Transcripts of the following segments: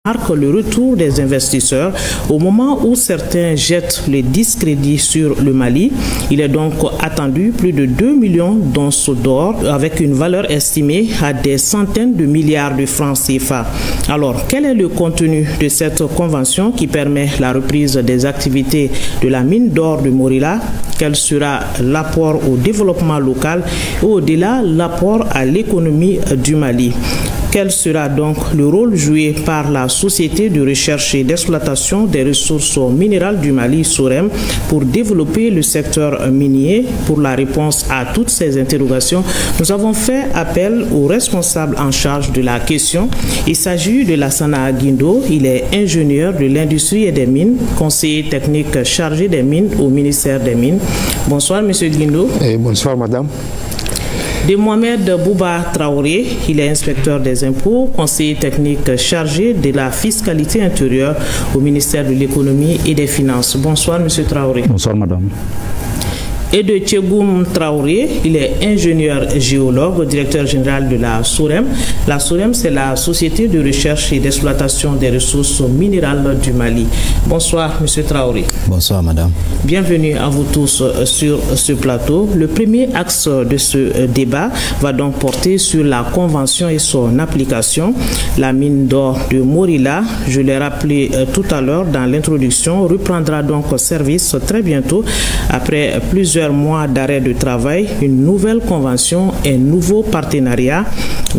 marque le retour des investisseurs au moment où certains jettent le discrédit sur le Mali. Il est donc attendu plus de 2 millions d'onces d'or avec une valeur estimée à des centaines de milliards de francs CFA. Alors, quel est le contenu de cette convention qui permet la reprise des activités de la mine d'or de Morila? Quel sera l'apport au développement local et au-delà l'apport à l'économie du Mali? Quel sera donc le rôle joué par la Société de recherche et d'exploitation des ressources minérales du Mali, SOREM, pour développer le secteur minier? Pour la réponse à toutes ces interrogations, nous avons fait appel au responsable en charge de la question. Il s'agit de Lassana Guindo. Il est ingénieur de l'industrie et des mines, conseiller technique chargé des mines au ministère des Mines. Bonsoir, Monsieur Guindo. Et bonsoir, madame. De Mohamed Bouba Traoré, il est inspecteur des impôts, conseiller technique chargé de la fiscalité intérieure au ministère de l'économie et des finances. Bonsoir, Monsieur Traoré. Bonsoir, madame. Et de Tchegoum Traoré, il est ingénieur géologue, directeur général de la SOREM. La SOREM, c'est la Société de recherche et d'exploitation des ressources minérales du Mali. Bonsoir, Monsieur Traoré. Bonsoir, madame. Bienvenue à vous tous sur ce plateau. Le premier axe de ce débat va donc porter sur la convention et son application. La mine d'or de Morila, je l'ai rappelé tout à l'heure dans l'introduction, reprendra donc service très bientôt après plusieurs mois d'arrêt de travail, une nouvelle convention, un nouveau partenariat.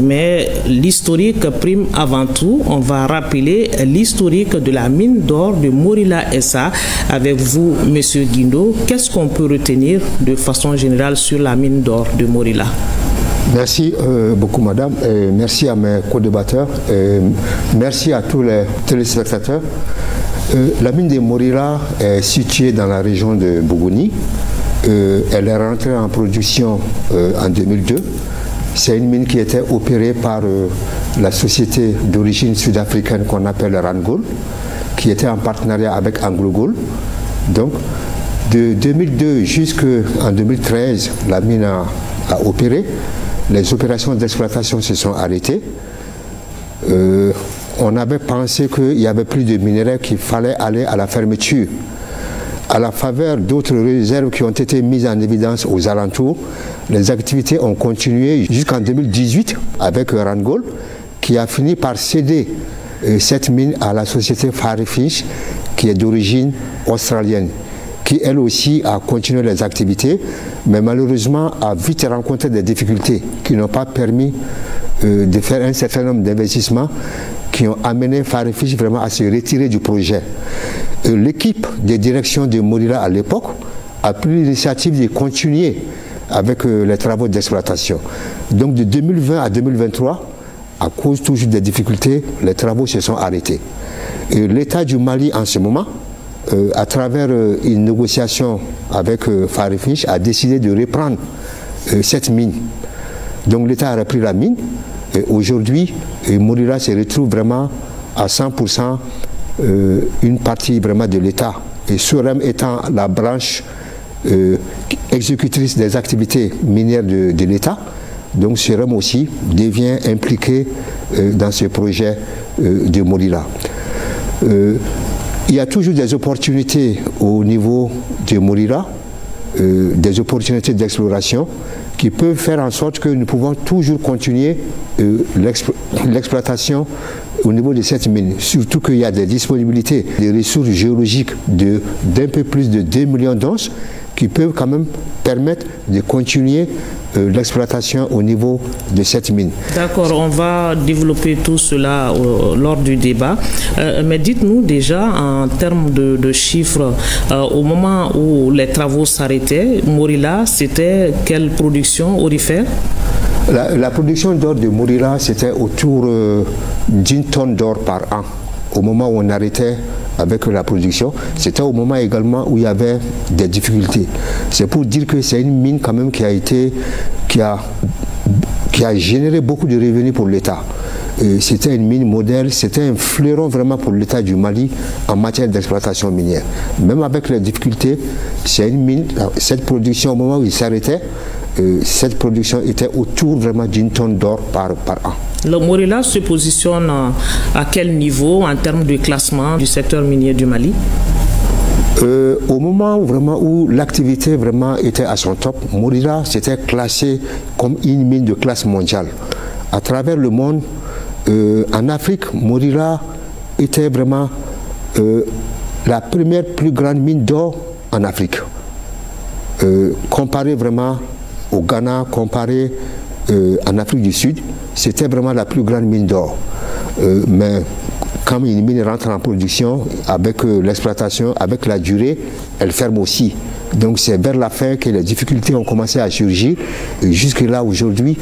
Mais l'historique prime avant tout. On va rappeler l'historique de la mine d'or de Morila SA avec vous, Monsieur Guindo. Qu'est-ce qu'on peut retenir de façon générale sur la mine d'or de Morila? Merci beaucoup, madame. Merci à mes co-débatteurs. Merci à tous les téléspectateurs. La mine de Morila est située dans la région de Bougouni. Elle est rentrée en production en 2002. C'est une mine qui était opérée par la société d'origine sud-africaine qu'on appelle Randgold, qui était en partenariat avec AngloGold. Donc, de 2002 jusqu'en 2013, la mine a opéré. Les opérations d'exploitation se sont arrêtées. On avait pensé qu'il n'y avait plus de minerais, qu'il fallait aller à la fermeture. À la faveur d'autres réserves qui ont été mises en évidence aux alentours, les activités ont continué jusqu'en 2018 avec Randgold, qui a fini par céder cette mine à la société Firefish, qui est d'origine australienne, qui elle aussi a continué les activités, mais malheureusement a vite rencontré des difficultés qui n'ont pas permis de faire un certain nombre d'investissements qui ont amené Firefish vraiment à se retirer du projet. L'équipe de direction de Morila à l'époque a pris l'initiative de continuer avec les travaux d'exploitation. Donc de 2020 à 2023, à cause toujours des difficultés, les travaux se sont arrêtés. L'État du Mali en ce moment, à travers une négociation avec Firefish, a décidé de reprendre cette mine. Donc l'État a repris la mine. Aujourd'hui, Morila se retrouve vraiment à 100% une partie vraiment de l'État. Et SOREM étant la branche exécutrice des activités minières de l'État, donc SOREM aussi devient impliqué dans ce projet de Morila. Il y a toujours des opportunités au niveau de Morila, des opportunités d'exploration qui peuvent faire en sorte que nous pouvons toujours continuer l'exploitation au niveau de cette mine. Surtout qu'il y a des disponibilités, des ressources géologiques d'un peu plus de 2 millions d'onces qui peuvent quand même permettre de continuer l'exploitation au niveau de cette mine. D'accord, on va développer tout cela lors du débat. Mais dites-nous déjà en termes de chiffres, au moment où les travaux s'arrêtaient, Morila, c'était quelle production aurifère? La production d'or de Morila, c'était autour d'une tonne d'or par an. Au moment où on arrêtait avec la production, c'était au moment également où il y avait des difficultés. C'est pour dire que c'est une mine quand même qui a généré beaucoup de revenus pour l'État. c'était une mine modèle, c'était un fleuron vraiment pour l'État du Mali en matière d'exploitation minière. Même avec les difficultés, c'est une mine, cette production au moment où il s'arrêtait, cette production était autour vraiment d'une tonne d'or par an. Le Morila se positionne à quel niveau en termes de classement du secteur minier du Mali? Au moment où l'activité vraiment était à son top, Morila s'était classé comme une mine de classe mondiale. À travers le monde, en Afrique, Morila était vraiment la première plus grande mine d'or en Afrique. Comparé vraiment au Ghana, comparé en Afrique du Sud, c'était vraiment la plus grande mine d'or. Mais quand une mine rentre en production, avec l'exploitation, avec la durée, elle ferme aussi. Donc c'est vers la fin que les difficultés ont commencé à surgir, jusque là aujourd'hui,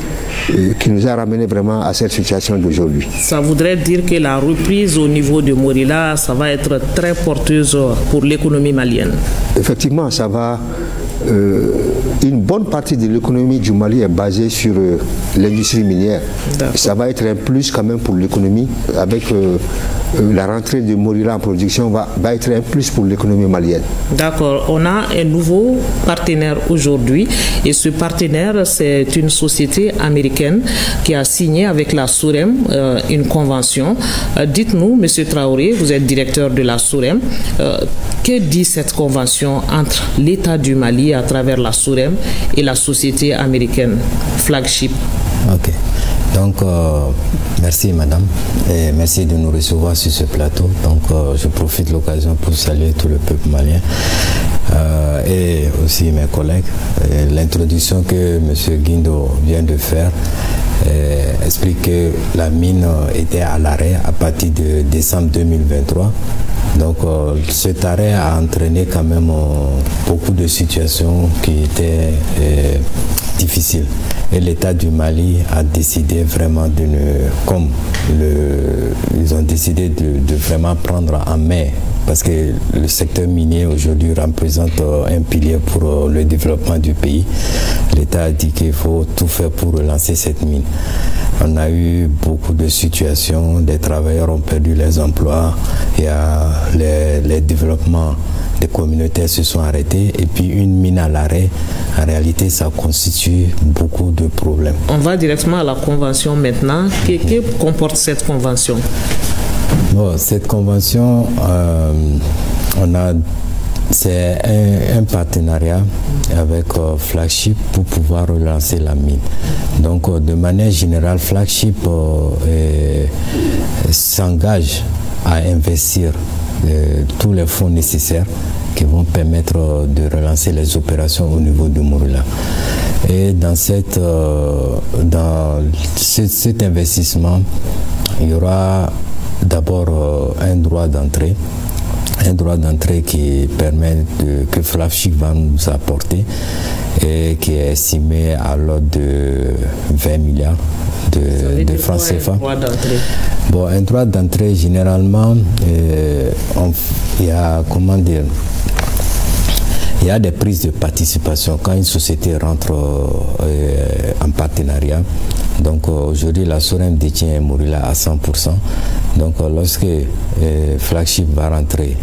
qui nous a ramené vraiment à cette situation d'aujourd'hui. Ça voudrait dire que la reprise au niveau de Morila, ça va être très porteuse pour l'économie malienne. Effectivement, ça va. Une bonne partie de l'économie du Mali est basée sur l'industrie minière. Ça va être un plus quand même pour l'économie. Avec la rentrée de Morila en production va être un plus pour l'économie malienne. D'accord. On a un nouveau partenaire aujourd'hui et ce partenaire, c'est une société américaine qui a signé avec la SOREM une convention. Dites-nous, Monsieur Traoré, vous êtes directeur de la SOREM, que dit cette convention entre l'État du Mali à travers la SOREM et la société américaine Flagship? Ok. Donc, merci madame et merci de nous recevoir sur ce plateau. Donc, je profite de l'occasion pour saluer tout le peuple malien et aussi mes collègues. L'introduction que M. Guindo vient de faire explique que la mine était à l'arrêt à partir de décembre 2023. Donc cet arrêt a entraîné quand même beaucoup de situations qui étaient difficiles. Et l'État du Mali a décidé vraiment ils ont décidé de vraiment prendre en main, parce que le secteur minier aujourd'hui représente un pilier pour le développement du pays. L'État a dit qu'il faut tout faire pour relancer cette mine. On a eu beaucoup de situations, des travailleurs ont perdu leurs emplois, il y a les développements des communautés se sont arrêtés et puis une mine à l'arrêt, en réalité ça constitue beaucoup de problèmes. On va directement à la convention maintenant. Que comporte cette convention? Bon, cette convention, c'est un partenariat avec Flagship pour pouvoir relancer la mine. Donc de manière générale, Flagship s'engage à investir tous les fonds nécessaires qui vont permettre de relancer les opérations au niveau de Morila. Et dans cet investissement, il y aura d'abord un droit d'entrée. Un droit d'entrée qui permet que Flagship va nous apporter et qui est estimé à l'ordre de 20 milliards de francs CFA. Bon, un droit d'entrée, généralement, il y a, comment dire, il y a des prises de participation quand une société rentre en partenariat. Donc aujourd'hui, la SOREM détient Morila à 100%. Donc lorsque Flagship va rentrer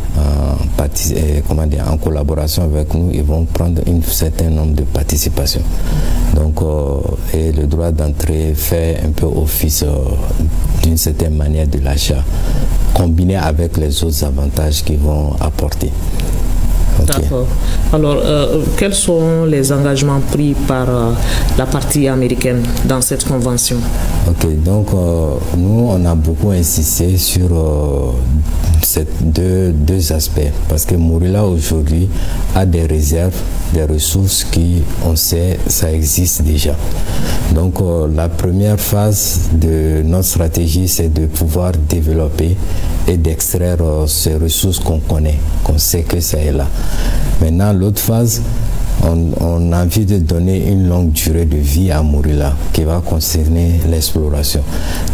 en collaboration avec nous, ils vont prendre un certain nombre de participations. Donc et le droit d'entrée fait un peu office d'une certaine manière de l'achat, combiné avec les autres avantages qu'ils vont apporter. Okay. D'accord. Alors, quels sont les engagements pris par la partie américaine dans cette convention? Ok, donc nous, on a beaucoup insisté sur ces deux aspects, parce que Morila aujourd'hui a des réserves, des ressources qui, on sait, ça existe déjà. Donc la première phase de notre stratégie, c'est de pouvoir développer et d'extraire ces ressources qu'on connaît, qu'on sait que ça est là. Maintenant, l'autre phase, on a envie de donner une longue durée de vie à Morila qui va concerner l'exploration.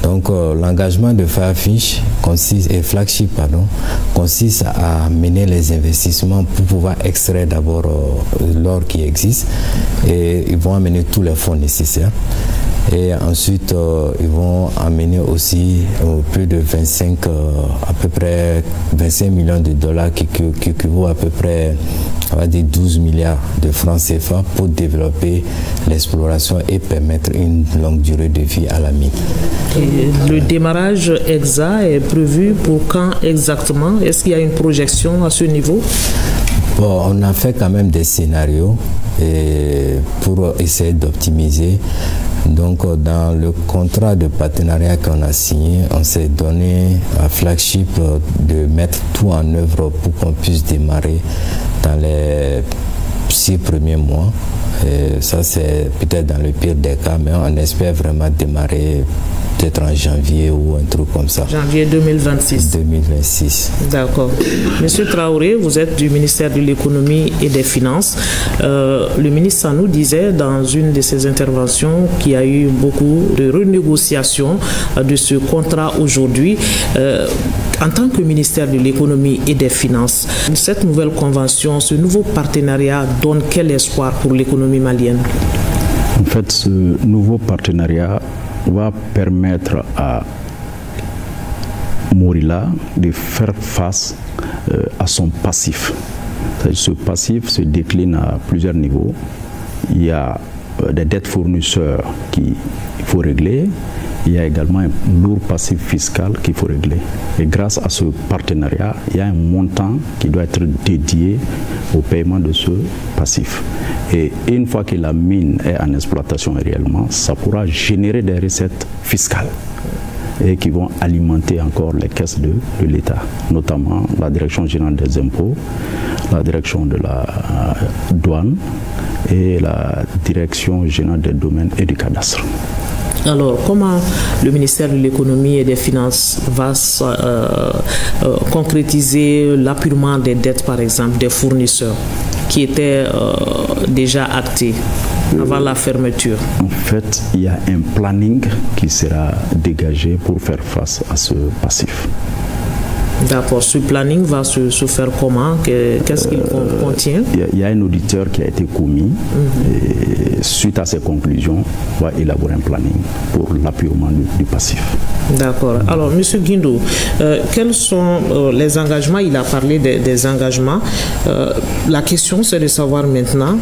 Donc l'engagement de Flagship consiste à mener les investissements pour pouvoir extraire d'abord l'or qui existe, et ils vont amener tous les fonds nécessaires. Et ensuite, ils vont amener aussi plus de 25, à peu près 25 millions de dollars qui équivaut à peu près, on va dire 12 milliards de francs CFA pour développer l'exploration et permettre une longue durée de vie à la mine. Et le démarrage exact est prévu pour quand exactement? Est-ce qu'il y a une projection à ce niveau? Bon, on a fait quand même des scénarios pour essayer d'optimiser. Donc, dans le contrat de partenariat qu'on a signé, on s'est donné à Flagship de mettre tout en œuvre pour qu'on puisse démarrer dans les 6 premiers mois. Et ça, c'est peut-être dans le pire des cas, mais on espère vraiment démarrer peut-être en janvier ou un truc comme ça. Janvier 2026. 2026. D'accord. Monsieur Traoré, vous êtes du ministère de l'économie et des finances. Le ministre Sanou disait dans une de ses interventions qu'il y a eu beaucoup de renégociations de ce contrat aujourd'hui. En tant que ministère de l'économie et des finances, cette nouvelle convention, ce nouveau partenariat donne quel espoir pour l'économie malienne? En fait, ce nouveau partenariat va permettre à Morila de faire face à son passif. Ce passif se décline à plusieurs niveaux. Il y a des dettes fournisseurs qu'il faut régler. Il y a également un lourd passif fiscal qu'il faut régler. Et grâce à ce partenariat, il y a un montant qui doit être dédié au paiement de ce passif. Et une fois que la mine est en exploitation réellement, ça pourra générer des recettes fiscales et qui vont alimenter encore les caisses de l'État, notamment la Direction générale des impôts, la Direction de la douane et la Direction générale des domaines et du cadastre. Alors, comment le ministère de l'économie et des finances va concrétiser l'appurement des dettes, par exemple, des fournisseurs qui étaient déjà actés avant la fermeture? En fait, il y a un planning qui sera dégagé pour faire face à ce passif. D'accord. Ce planning va se faire comment? Qu'est-ce qu'il contient? Il y a un auditeur qui a été commis et suite à ses conclusions, on va élaborer un planning pour l'appurement du passif. D'accord. Alors, M. Guindo, quels sont les engagements? Il a parlé des engagements. La question, c'est de savoir maintenant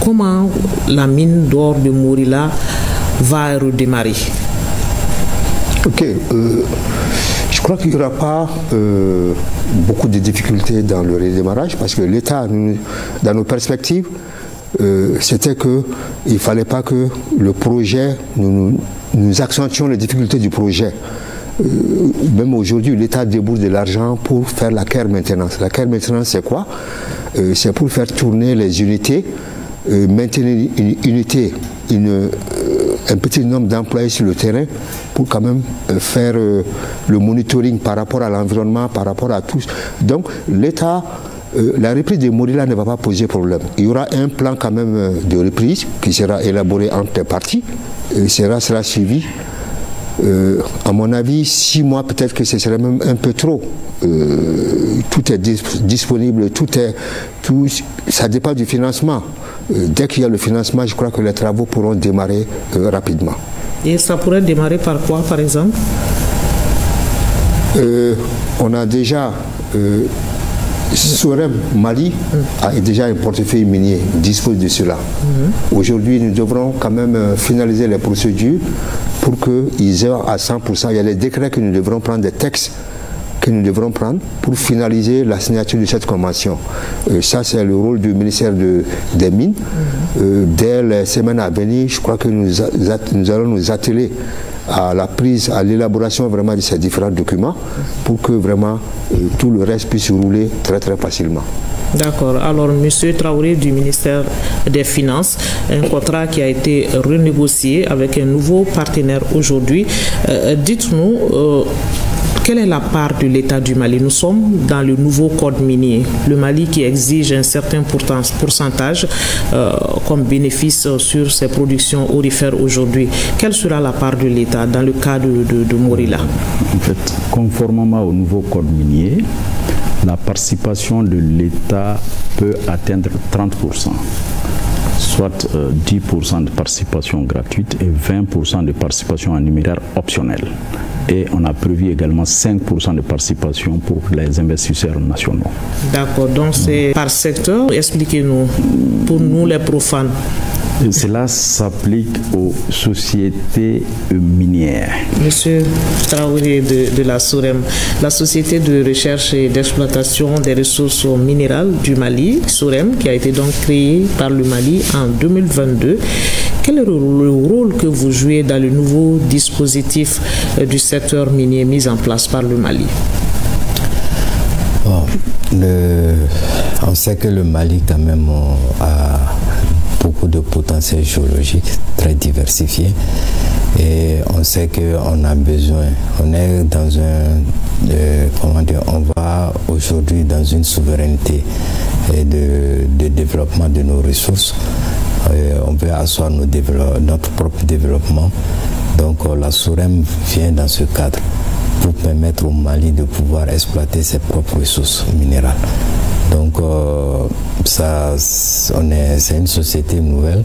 comment la mine d'or de Morila va redémarrer. Ok. Je crois qu'il n'y aura pas beaucoup de difficultés dans le redémarrage parce que l'État, dans nos perspectives, c'était qu'il ne fallait pas que le projet, nous accentuions les difficultés du projet. Même aujourd'hui, l'État débourse de l'argent pour faire la care maintenance. La care maintenance, c'est quoi? C'est pour faire tourner les unités, maintenir une unité, un petit nombre d'employés sur le terrain pour quand même faire le monitoring par rapport à l'environnement, par rapport à tout. Donc l'État, la reprise de Morila ne va pas poser problème. Il y aura un plan quand même de reprise qui sera élaboré entre les parties et sera suivi. À mon avis, 6 mois, peut-être que ce serait même un peu trop. Tout est disponible, ça dépend du financement. Dès qu'il y a le financement, je crois que les travaux pourront démarrer rapidement. Et ça pourrait démarrer par quoi, par exemple? On a déjà... Sorem Mali a déjà un portefeuille minier, dispose de cela. Aujourd'hui, nous devrons quand même finaliser les procédures pour qu'ils aient à 100%. Il y a les décrets que nous devrons prendre, des textes que nous devrons prendre pour finaliser la signature de cette convention. Ça, c'est le rôle du ministère des Mines. Dès les semaines à venir, je crois que nous allons nous atteler à la prise, à l'élaboration vraiment de ces différents documents pour que vraiment tout le reste puisse rouler très très facilement. D'accord. Alors, M. Traoré du ministère des Finances, un contrat qui a été renégocié avec un nouveau partenaire aujourd'hui. Dites-nous, quelle est la part de l'État du Mali? Nous sommes dans le nouveau code minier, le Mali qui exige un certain pourcentage comme bénéfice sur ses productions aurifères aujourd'hui. Quelle sera la part de l'État dans le cas de Morila? En fait, conformément au nouveau code minier, la participation de l'État peut atteindre 30%. soit 10% de participation gratuite et 20% de participation en numéraire optionnel. Et on a prévu également 5% de participation pour les investisseurs nationaux. D'accord, donc c'est par secteur. Expliquez-nous, pour nous les profanes. Cela s'applique aux sociétés minières. Monsieur Traoré de la SOREM, la Société de recherche et d'exploitation des ressources minérales du Mali, SOREM, qui a été donc créée par le Mali en 2022. Quel est le rôle que vous jouez dans le nouveau dispositif du secteur minier mis en place par le Mali? On sait que le Mali quand même a beaucoup de potentiel géologique très diversifié et on sait qu'on a besoin, on est dans on va aujourd'hui dans une souveraineté de développement de nos ressources. On veut asseoir notre propre développement. Donc la SOREM vient dans ce cadre pour permettre au Mali de pouvoir exploiter ses propres ressources minérales. Donc c'est une société nouvelle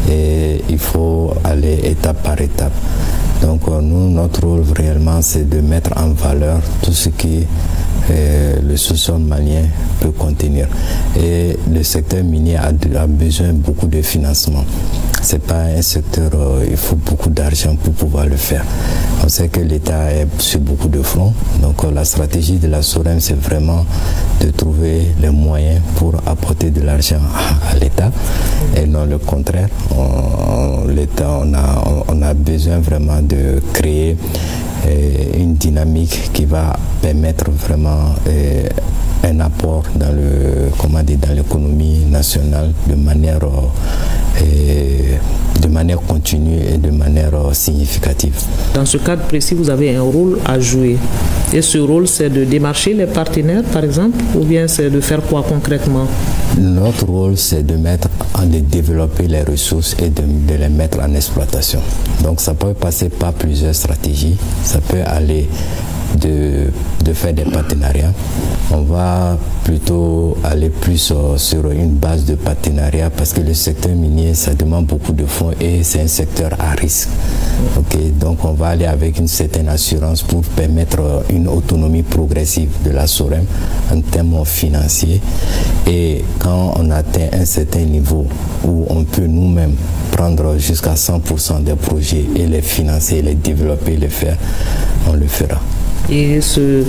et il faut aller étape par étape. Donc nous, notre rôle réellement, c'est de mettre en valeur tout ce qui le sous-sol malien peut contenir. Et le secteur minier a besoin beaucoup de financement. C'est pas un secteur, il faut beaucoup d'argent pour pouvoir le faire. On sait que l'État est sur beaucoup de fronts. Donc la stratégie de la SOREM, c'est vraiment de trouver les moyens pour apporter de l'argent à l'État et non le contraire. L'État, on a besoin vraiment de créer une dynamique qui va permettre vraiment un apport dans l'économie nationale de manière continue et de manière significative. Dans ce cadre précis, vous avez un rôle à jouer. Et ce rôle, c'est de démarcher les partenaires, par exemple, ou bien c'est de faire quoi concrètement? Notre rôle, c'est de développer les ressources et de les mettre en exploitation. Donc ça peut passer par plusieurs stratégies. Ça peut aller de faire des partenariats. On va plutôt aller plus sur une base de partenariat parce que le secteur minier, ça demande beaucoup de fonds et c'est un secteur à risque. Okay, donc on va aller avec une certaine assurance pour permettre une autonomie progressive de la SOREM en termes financiers. Et quand on atteint un certain niveau où on peut nous-mêmes prendre jusqu'à 100% des projets et les financer, les développer, les faire, on le fera. Et ce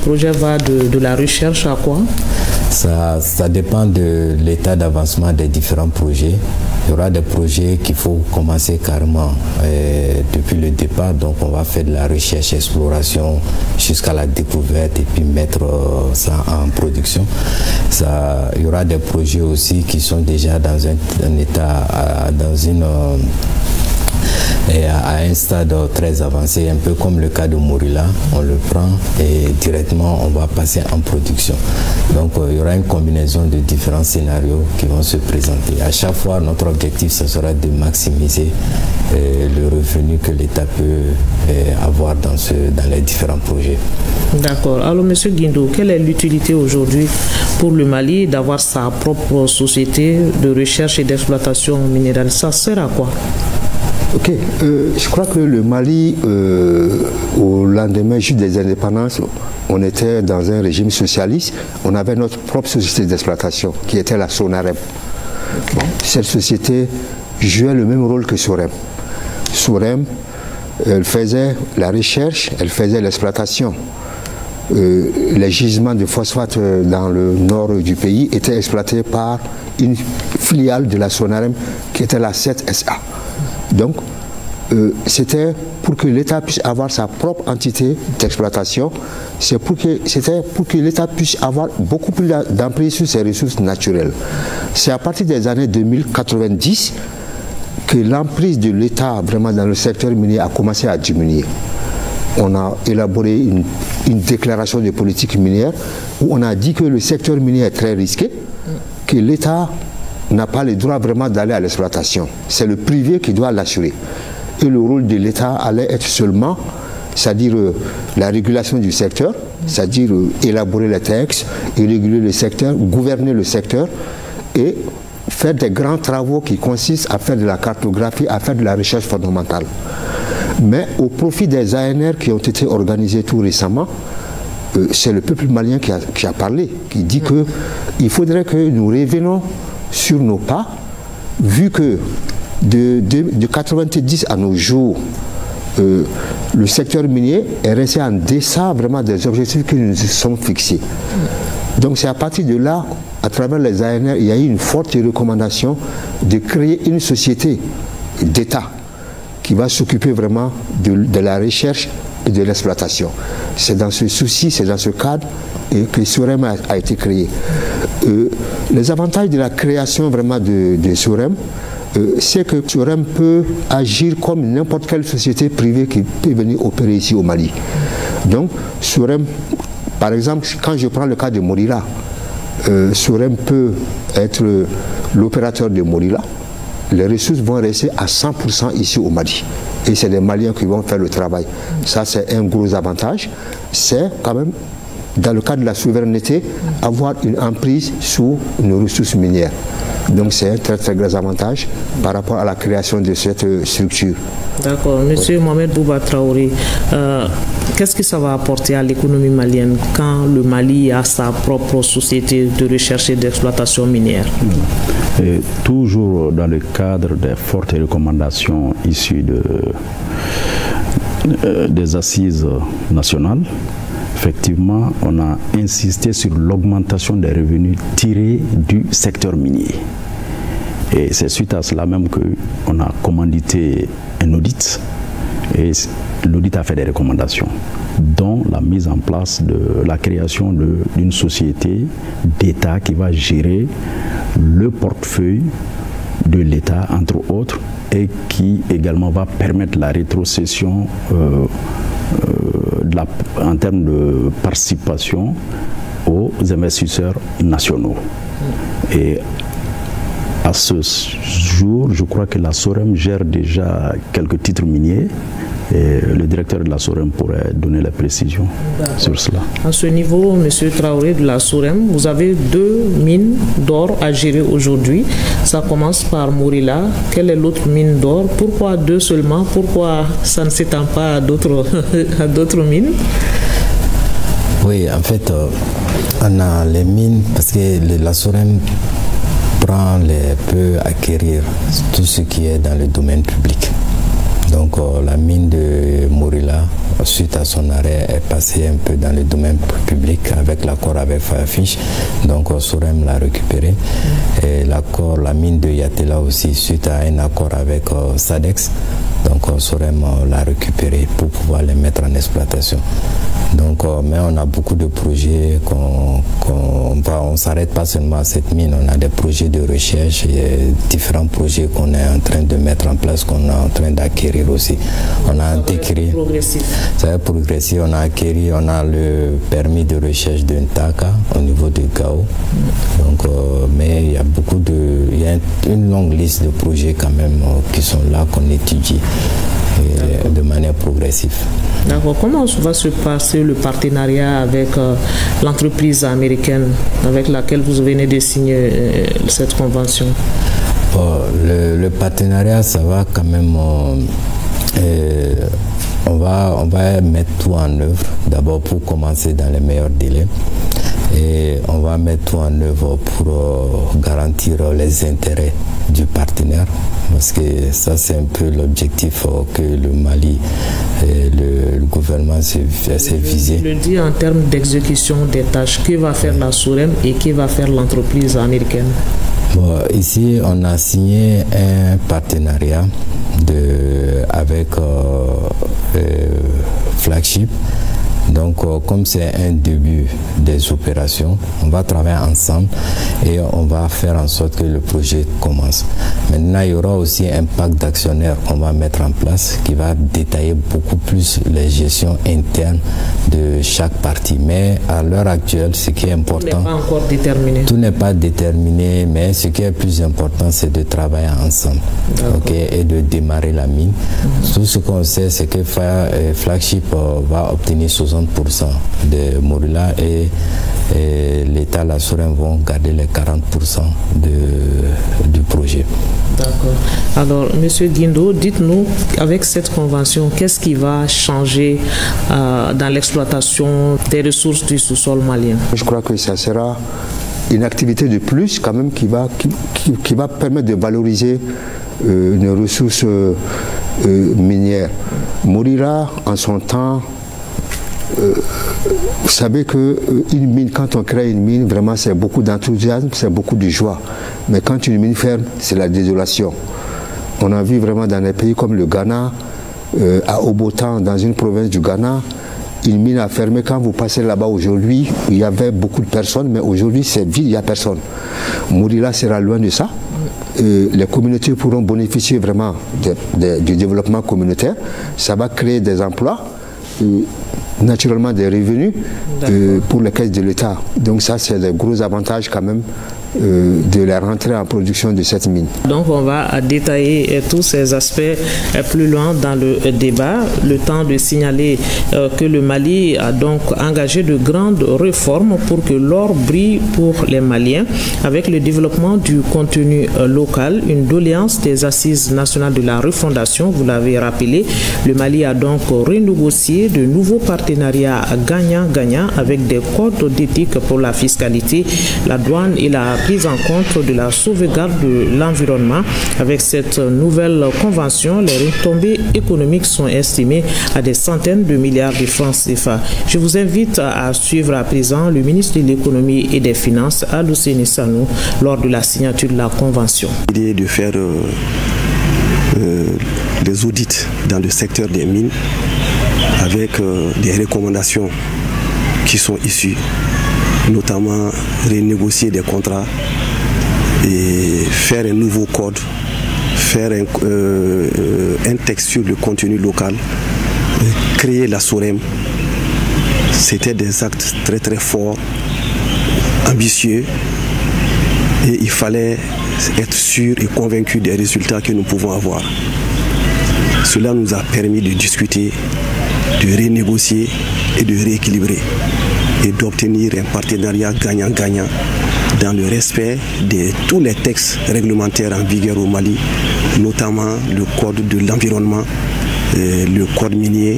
projet va de la recherche à quoi? Ça dépend de l'état d'avancement des différents projets. Il y aura des projets qu'il faut commencer carrément depuis le départ. Donc on va faire de la recherche, exploration jusqu'à la découverte et puis mettre ça en production. Il y aura des projets aussi qui sont déjà dans un état, à un stade très avancé, un peu comme le cas de Morila. On le prend et directement on va passer en production. Donc il y aura une combinaison de différents scénarios qui vont se présenter. À chaque fois, notre objectif, ce sera de maximiser le revenu que l'État peut avoir dans les différents projets. D'accord. Alors, M. Guindo, quelle est l'utilité aujourd'hui pour le Mali d'avoir sa propre société de recherche et d'exploitation minérale? Ça sert à quoi? Ok, je crois que le Mali, au lendemain juste des indépendances, on était dans un régime socialiste, on avait notre propre société d'exploitation qui était la SONAREM. Okay. Bon, cette société jouait le même rôle que SOREM. SOREM, elle faisait la recherche, elle faisait l'exploitation. Les gisements de phosphate dans le nord du pays étaient exploités par une filiale de la SONAREM qui était la 7SA. Donc, c'était pour que l'État puisse avoir sa propre entité d'exploitation, c'était pour que l'État puisse avoir beaucoup plus d'emprise sur ses ressources naturelles. C'est à partir des années 2090 que l'emprise de l'État vraiment dans le secteur minier a commencé à diminuer. On a élaboré une déclaration de politique minière où on a dit que le secteur minier est très risqué, que l'État n'a pas le droit vraiment d'aller à l'exploitation. C'est le privé qui doit l'assurer. Et le rôle de l'État allait être seulement, c'est-à-dire la régulation du secteur, c'est-à-dire élaborer les textes, et réguler le secteur, gouverner le secteur et faire des grands travaux qui consistent à faire de la cartographie, à faire de la recherche fondamentale. Mais au profit des ANR qui ont été organisés tout récemment, c'est le peuple malien qui a parlé, qui dit qu'il faudrait que nous revenons sur nos pas, vu que de 90 à nos jours, le secteur minier est resté en deçà vraiment des objectifs que nous nous sommes fixés. Donc c'est à partir de là, à travers les ANR, il y a eu une forte recommandation de créer une société d'État qui va s'occuper vraiment de la recherche et de l'exploitation. C'est dans ce souci, c'est dans ce cadre que SOREM a été créé. Les avantages de la création vraiment de SOREM, c'est que SOREM peut agir comme n'importe quelle société privée qui peut venir opérer ici au Mali. Donc SOREM, par exemple, quand je prends le cas de Morila, SOREM peut être l'opérateur de Morila. Les ressources vont rester à 100% ici au Mali. Et c'est les Maliens qui vont faire le travail. Ça, c'est un gros avantage. C'est quand même, dans le cadre de la souveraineté, avoir une emprise sur nos ressources minières. Donc c'est un très très gros avantage par rapport à la création de cette structure. D'accord. Monsieur Mohamed Bouba Traoré, qu'est-ce que ça va apporter à l'économie malienne quand le Mali a sa propre société de recherche et d'exploitation minière? Et toujours dans le cadre des fortes recommandations issues des assises nationales, effectivement, on a insisté sur l'augmentation des revenus tirés du secteur minier. Et c'est suite à cela même qu'on a commandité un audit et l'audit a fait des recommandations, dont la mise en place de la création d'une société d'État qui va gérer le portefeuille de l'État, entre autres, et qui également va permettre la rétrocession en termes de participation aux investisseurs nationaux. Et à ce jour, je crois que la SOREM gère déjà quelques titres miniers. Et le directeur de la SOREM pourrait donner la précision sur cela. À ce niveau, M. Traoré de la SOREM, vous avez 2 mines d'or à gérer aujourd'hui. Ça commence par Morila. Quelle est l'autre mine d'or? Pourquoi 2 seulement? Pourquoi ça ne s'étend pas à d'autres mines? Oui, en fait, on a les mines parce que la SOREM peut acquérir tout ce qui est dans le domaine public. Donc la mine de Morila, suite à son arrêt, est passée un peu dans le domaine public avec l'accord avec Firefish. Donc SOREM l'a récupéré. Et la mine de Yatela aussi, suite à un accord avec SADEX. Donc SOREM l'a récupéré pour pouvoir les mettre en exploitation. Donc, mais on a beaucoup de projets, on ne s'arrête pas seulement à cette mine, on a des projets de recherche et différents projets qu'on est en train de mettre en place, qu'on est en train d'acquérir aussi. On a intégré, ça va être progressif, on a le permis de recherche de Ntaka au niveau de Gao. Donc, mais il y a une longue liste de projets quand même qui sont là, qu'on étudie de manière progressive. D'accord. Comment va se passer le partenariat avec l'entreprise américaine avec laquelle vous venez de signer cette convention? Le partenariat, ça va quand même... on va mettre tout en œuvre, d'abord pour commencer dans les meilleurs délais. Et on va mettre tout en œuvre pour garantir les intérêts du partenaire, parce que ça c'est un peu l'objectif que le Mali et le gouvernement s'est visé. Je le dis en termes d'exécution des tâches, que va faire la SOREM et que va faire l'entreprise américaine? Bon, ici on a signé un partenariat avec Flagship. Donc, comme c'est un début des opérations, on va travailler ensemble et on va faire en sorte que le projet commence. Maintenant, il y aura aussi un pacte d'actionnaires qu'on va mettre en place qui va détailler beaucoup plus les gestions internes de chaque partie. Mais à l'heure actuelle, ce qui est important... Tout n'est pas encore déterminé. Tout n'est pas déterminé, mais ce qui est plus important, c'est de travailler ensemble, et de démarrer la mine. Tout ce qu'on sait, c'est que Flagship va obtenir 60% de Morila et et l'État, la SOREM vont garder les 40% du projet. D'accord. Alors, M. Guindo, dites-nous, avec cette convention, qu'est-ce qui va changer dans l'exploitation des ressources du sous-sol malien? Je crois que ça sera une activité de plus quand même qui va permettre de valoriser nos ressources minières. Mourila, en son temps, vous savez qu'une mine, quand on crée une mine, vraiment c'est beaucoup d'enthousiasme, c'est beaucoup de joie. Mais quand une mine ferme, c'est la désolation. On a vu vraiment dans des pays comme le Ghana, à Obotan, dans une province du Ghana, une mine a fermé. Quand vous passez là-bas aujourd'hui, il y avait beaucoup de personnes, mais aujourd'hui c'est vide, il n'y a personne. Mourila sera loin de ça. Les communautés pourront bénéficier vraiment du développement communautaire. Ça va créer des emplois, naturellement des revenus pour les caisses de l'État. Donc ça, c'est des gros avantages quand même de la rentrée en production de cette mine. Donc on va détailler tous ces aspects plus loin dans le débat. Le temps de signaler que le Mali a donc engagé de grandes réformes pour que l'or brille pour les Maliens avec le développement du contenu local, une doléance des Assises nationales de la refondation. Vous l'avez rappelé, le Mali a donc renégocié de nouveaux partenariats gagnant-gagnant avec des codes d'éthique pour la fiscalité, la douane et la prise en compte de la sauvegarde de l'environnement. Avec cette nouvelle convention, les retombées économiques sont estimées à des centaines de milliards de francs CFA. Je vous invite à suivre à présent le ministre de l'économie et des finances, Alioune Sanou, lors de la signature de la convention. L'idée est de faire des audits dans le secteur des mines avec des recommandations qui sont issues, notamment renégocier des contrats et faire un nouveau code, faire un texte sur le contenu local, créer la SOREM. C'était des actes très très forts, ambitieux, et il fallait être sûr et convaincu des résultats que nous pouvons avoir. Cela nous a permis de discuter, de renégocier et de rééquilibrer, et d'obtenir un partenariat gagnant-gagnant dans le respect de tous les textes réglementaires en vigueur au Mali, notamment le code de l'environnement, le code minier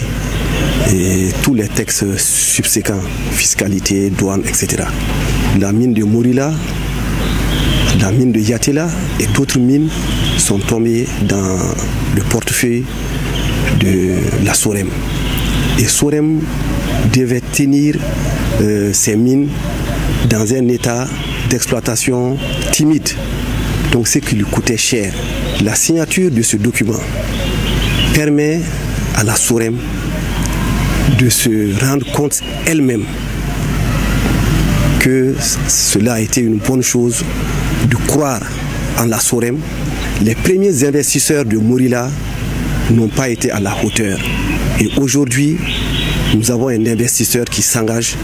et tous les textes subséquents, fiscalité, douane, etc. La mine de Mourila, la mine de Yatela et d'autres mines sont tombées dans le portefeuille de la SOREM. Et SOREM devait tenir ces mines dans un état d'exploitation timide, donc ce qui lui coûtait cher. La signature de ce document permet à la SOREM de se rendre compte elle-même que cela a été une bonne chose, de croire en la SOREM. Les premiers investisseurs de Mourila n'ont pas été à la hauteur. Et aujourd'hui, nous avons un investisseur qui s'engage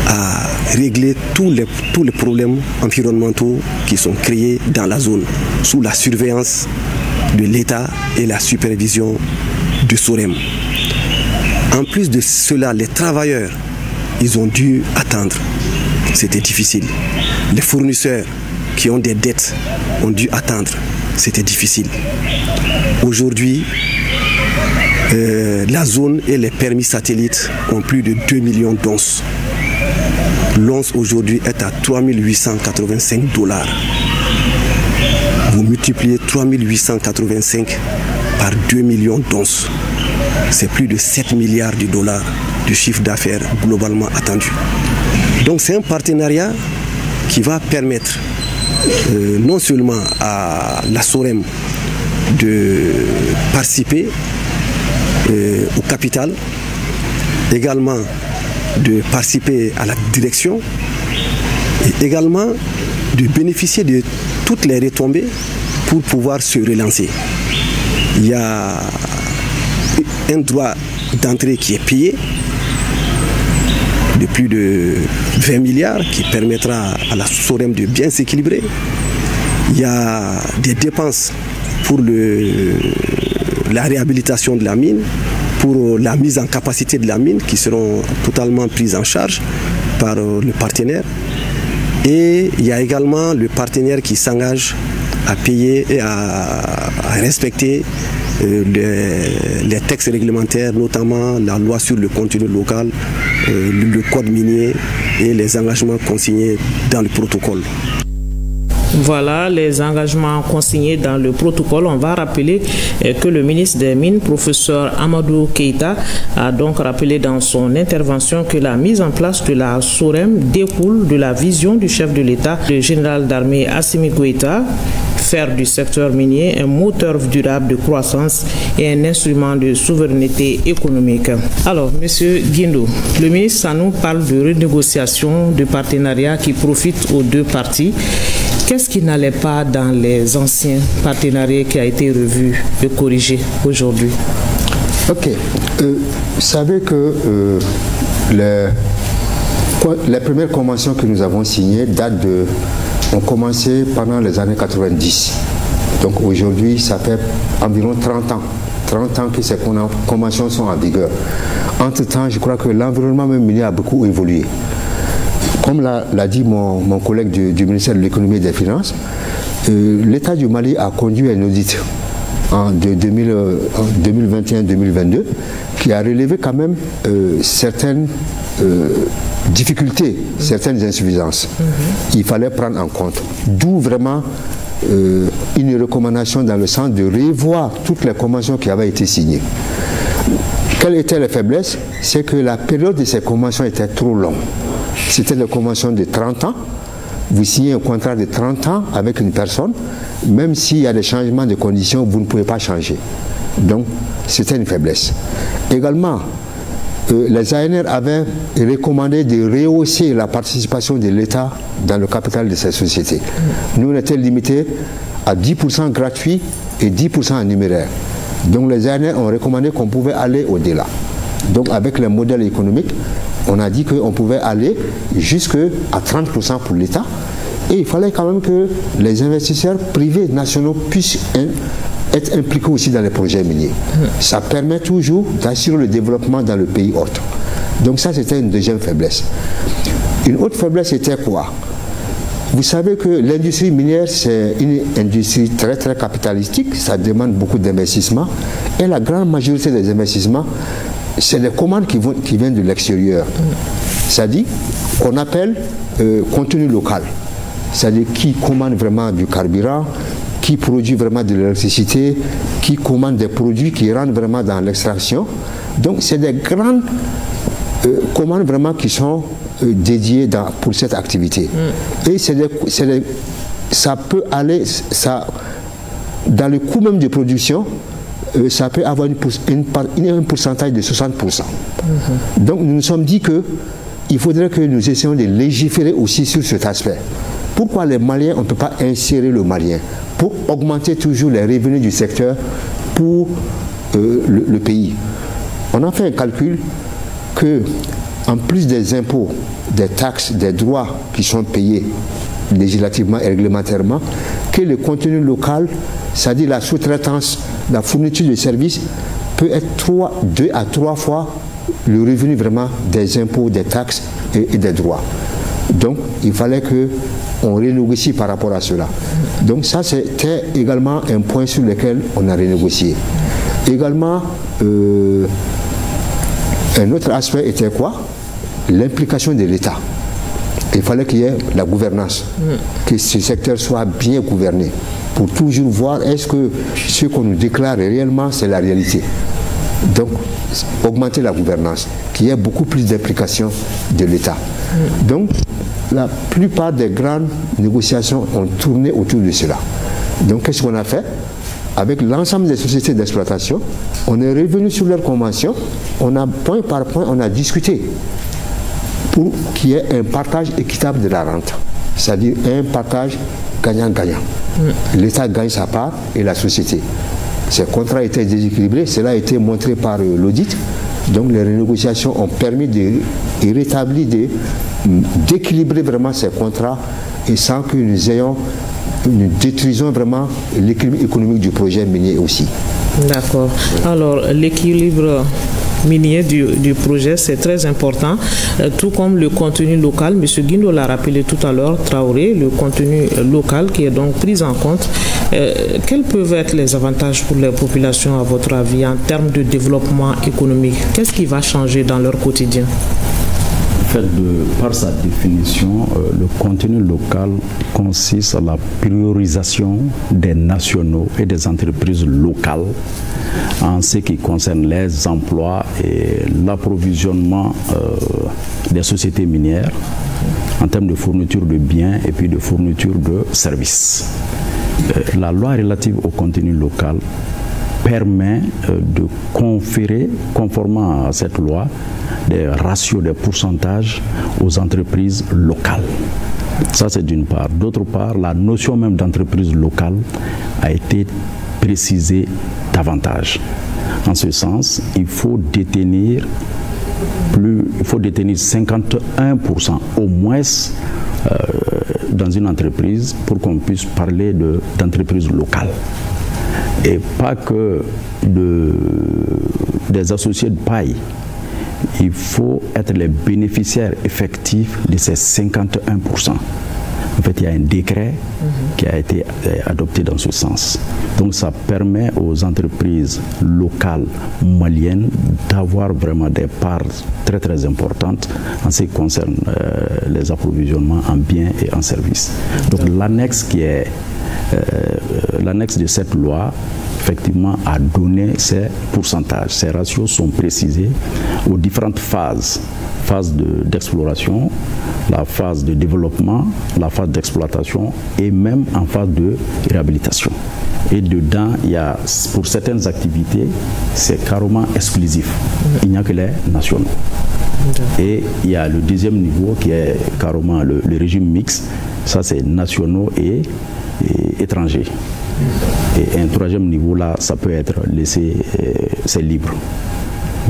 à régler tous les problèmes environnementaux qui sont créés dans la zone, sous la surveillance de l'État et la supervision de SOREM. En plus de cela, les travailleurs, ils ont dû attendre. C'était difficile. Les fournisseurs qui ont des dettes ont dû attendre. C'était difficile. Aujourd'hui, la zone et les permis satellites ont plus de 2 millions d'onces. L'once aujourd'hui est à 3 885 $. Vous multipliez 3 885 par 2 millions d'onces. C'est plus de 7 milliards de dollars de chiffre d'affaires globalement attendu. Donc c'est un partenariat qui va permettre non seulement à la SOREM de participer au capital, également de participer à la direction et également de bénéficier de toutes les retombées pour pouvoir se relancer. Il y a un droit d'entrée qui est payé de plus de 20 milliards qui permettra à la SOREM de bien s'équilibrer. Il y a des dépenses pour la réhabilitation de la mine, pour la mise en capacité de la mine qui seront totalement prises en charge par le partenaire. Et il y a également le partenaire qui s'engage à payer et à respecter les textes réglementaires, notamment la loi sur le contenu local, le code minier et les engagements consignés dans le protocole. Voilà les engagements consignés dans le protocole. On va rappeler que le ministre des Mines, professeur Amadou Keïta, a donc rappelé dans son intervention que la mise en place de la SOREM découle de la vision du chef de l'État, le général d'armée Assimi Goïta, faire du secteur minier un moteur durable de croissance et un instrument de souveraineté économique. Alors, Monsieur Guindo, le ministre nous parle de renégociation de partenariats qui profitent aux deux parties. Qu'est-ce qui n'allait pas dans les anciens partenariats qui a été revu et corrigé aujourd'hui? Ok. Vous savez que les premières conventions que nous avons signées ont commencé pendant les années 90. Donc aujourd'hui, ça fait environ 30 ans. 30 ans que ces conventions sont en vigueur. Entre-temps, je crois que l'environnement minier a beaucoup évolué. Comme l'a dit mon collègue du ministère de l'économie et des finances, l'État du Mali a conduit un audit en 2021-2022 qui a relevé quand même certaines difficultés, certaines insuffisances. Il fallait prendre en compte. D'où vraiment une recommandation dans le sens de revoir toutes les conventions qui avaient été signées. Quelles étaient les faiblesses? C'est que la période de ces conventions était trop longue. C'était la convention de 30 ans. Vous signez un contrat de 30 ans avec une personne, même s'il y a des changements de conditions, vous ne pouvez pas changer. Donc, c'était une faiblesse. Également, les ANR avaient recommandé de rehausser la participation de l'État dans le capital de ces sociétés. Nous, on était limités à 10% gratuit et 10% en numéraire. Donc, les ANR ont recommandé qu'on pouvait aller au-delà. Donc, avec le modèle économique, on a dit qu'on pouvait aller jusqu'à 30% pour l'État. Et il fallait quand même que les investisseurs privés nationaux puissent être impliqués aussi dans les projets miniers. Ça permet toujours d'assurer le développement dans le pays hôte. Donc ça, c'était une deuxième faiblesse. Une autre faiblesse était quoi? Vous savez que l'industrie minière, c'est une industrie très très capitalistique. Ça demande beaucoup d'investissements. Et la grande majorité des investissements, c'est des commandes qui viennent de l'extérieur. C'est-à-dire qu'on appelle contenu local. C'est-à-dire qui commande vraiment du carburant, qui produit vraiment de l'électricité, qui commande des produits qui rentrent vraiment dans l'extraction. Donc c'est des grandes commandes vraiment qui sont dédiées pour cette activité. Et ça peut aller, dans le coût même de production, ça peut avoir un pourcentage de 60%. Donc nous nous sommes dit qu'il faudrait que nous essayions de légiférer aussi sur cet aspect. Pourquoi les Maliens, on ne peut pas insérer le Malien pour augmenter toujours les revenus du secteur pour le pays? On a fait un calcul que, en plus des impôts, des taxes, des droits qui sont payés législativement et réglementairement, que le contenu local, c'est-à-dire la sous-traitance, la fourniture de services, peut être 2 à 3 fois le revenu vraiment des impôts, des taxes et des droits. Donc, il fallait qu'on renégocie par rapport à cela. Donc, ça, c'était également un point sur lequel on a renégocié. Également, un autre aspect était quoi? L'implication de l'État. Il fallait qu'il y ait la gouvernance, que ce secteur soit bien gouverné, pour toujours voir est-ce que ce qu'on nous déclare réellement, c'est la réalité. Donc, augmenter la gouvernance, qu'il y ait beaucoup plus d'implication de l'État. Donc, la plupart des grandes négociations ont tourné autour de cela. Donc, qu'est-ce qu'on a fait? Avec l'ensemble des sociétés d'exploitation, on est revenu sur leur convention, on a point par point, on a discuté pour qu'il y ait un partage équitable de la rente. C'est-à-dire un partage gagnant-gagnant. L'État gagne sa part et la société. Ces contrats étaient déséquilibrés, cela a été montré par l'audit. Donc les renégociations ont permis de rétablir, d'équilibrer vraiment ces contrats et sans que nous détruisons vraiment l'équilibre économique du projet minier aussi. D'accord. Alors l'équilibre minier du projet, c'est très important, tout comme le contenu local. M. Guindo l'a rappelé tout à l'heure, Traoré, le contenu local qui est donc pris en compte. Quels peuvent être les avantages pour les populations, à votre avis, en termes de développement économique? Qu'est-ce qui va changer dans leur quotidien? En fait, par sa définition, le contenu local consiste à la priorisation des nationaux et des entreprises locales en ce qui concerne les emplois et l'approvisionnement des sociétés minières en termes de fourniture de biens et puis de fourniture de services. La loi relative au contenu local permet de conférer, conformément à cette loi, des ratios, des pourcentages aux entreprises locales. Ça, c'est d'une part. D'autre part, la notion même d'entreprise locale a été précisée davantage. En ce sens, il faut détenir 51% au moins dans une entreprise pour qu'on puisse parler d'entreprise locale. Et pas que des associés de paille. Il faut être les bénéficiaires effectifs de ces 51%. En fait, il y a un décret qui a été adopté dans ce sens. Donc, ça permet aux entreprises locales maliennes d'avoir vraiment des parts très, très importantes en ce qui concerne les approvisionnements en biens et en services. Donc, l'annexe de cette loi, effectivement, a donné ces pourcentages. Ces ratios sont précisés aux différentes phases. Phase d'exploration, la phase de développement, la phase d'exploitation et même en phase de réhabilitation. Et dedans, il y a, pour certaines activités, c'est carrément exclusif. Il n'y a que les nationaux. Et il y a le deuxième niveau qui est carrément le régime mixte. Ça, c'est nationaux et étrangers. Et un troisième niveau, là, ça peut être laissé, c'est libre.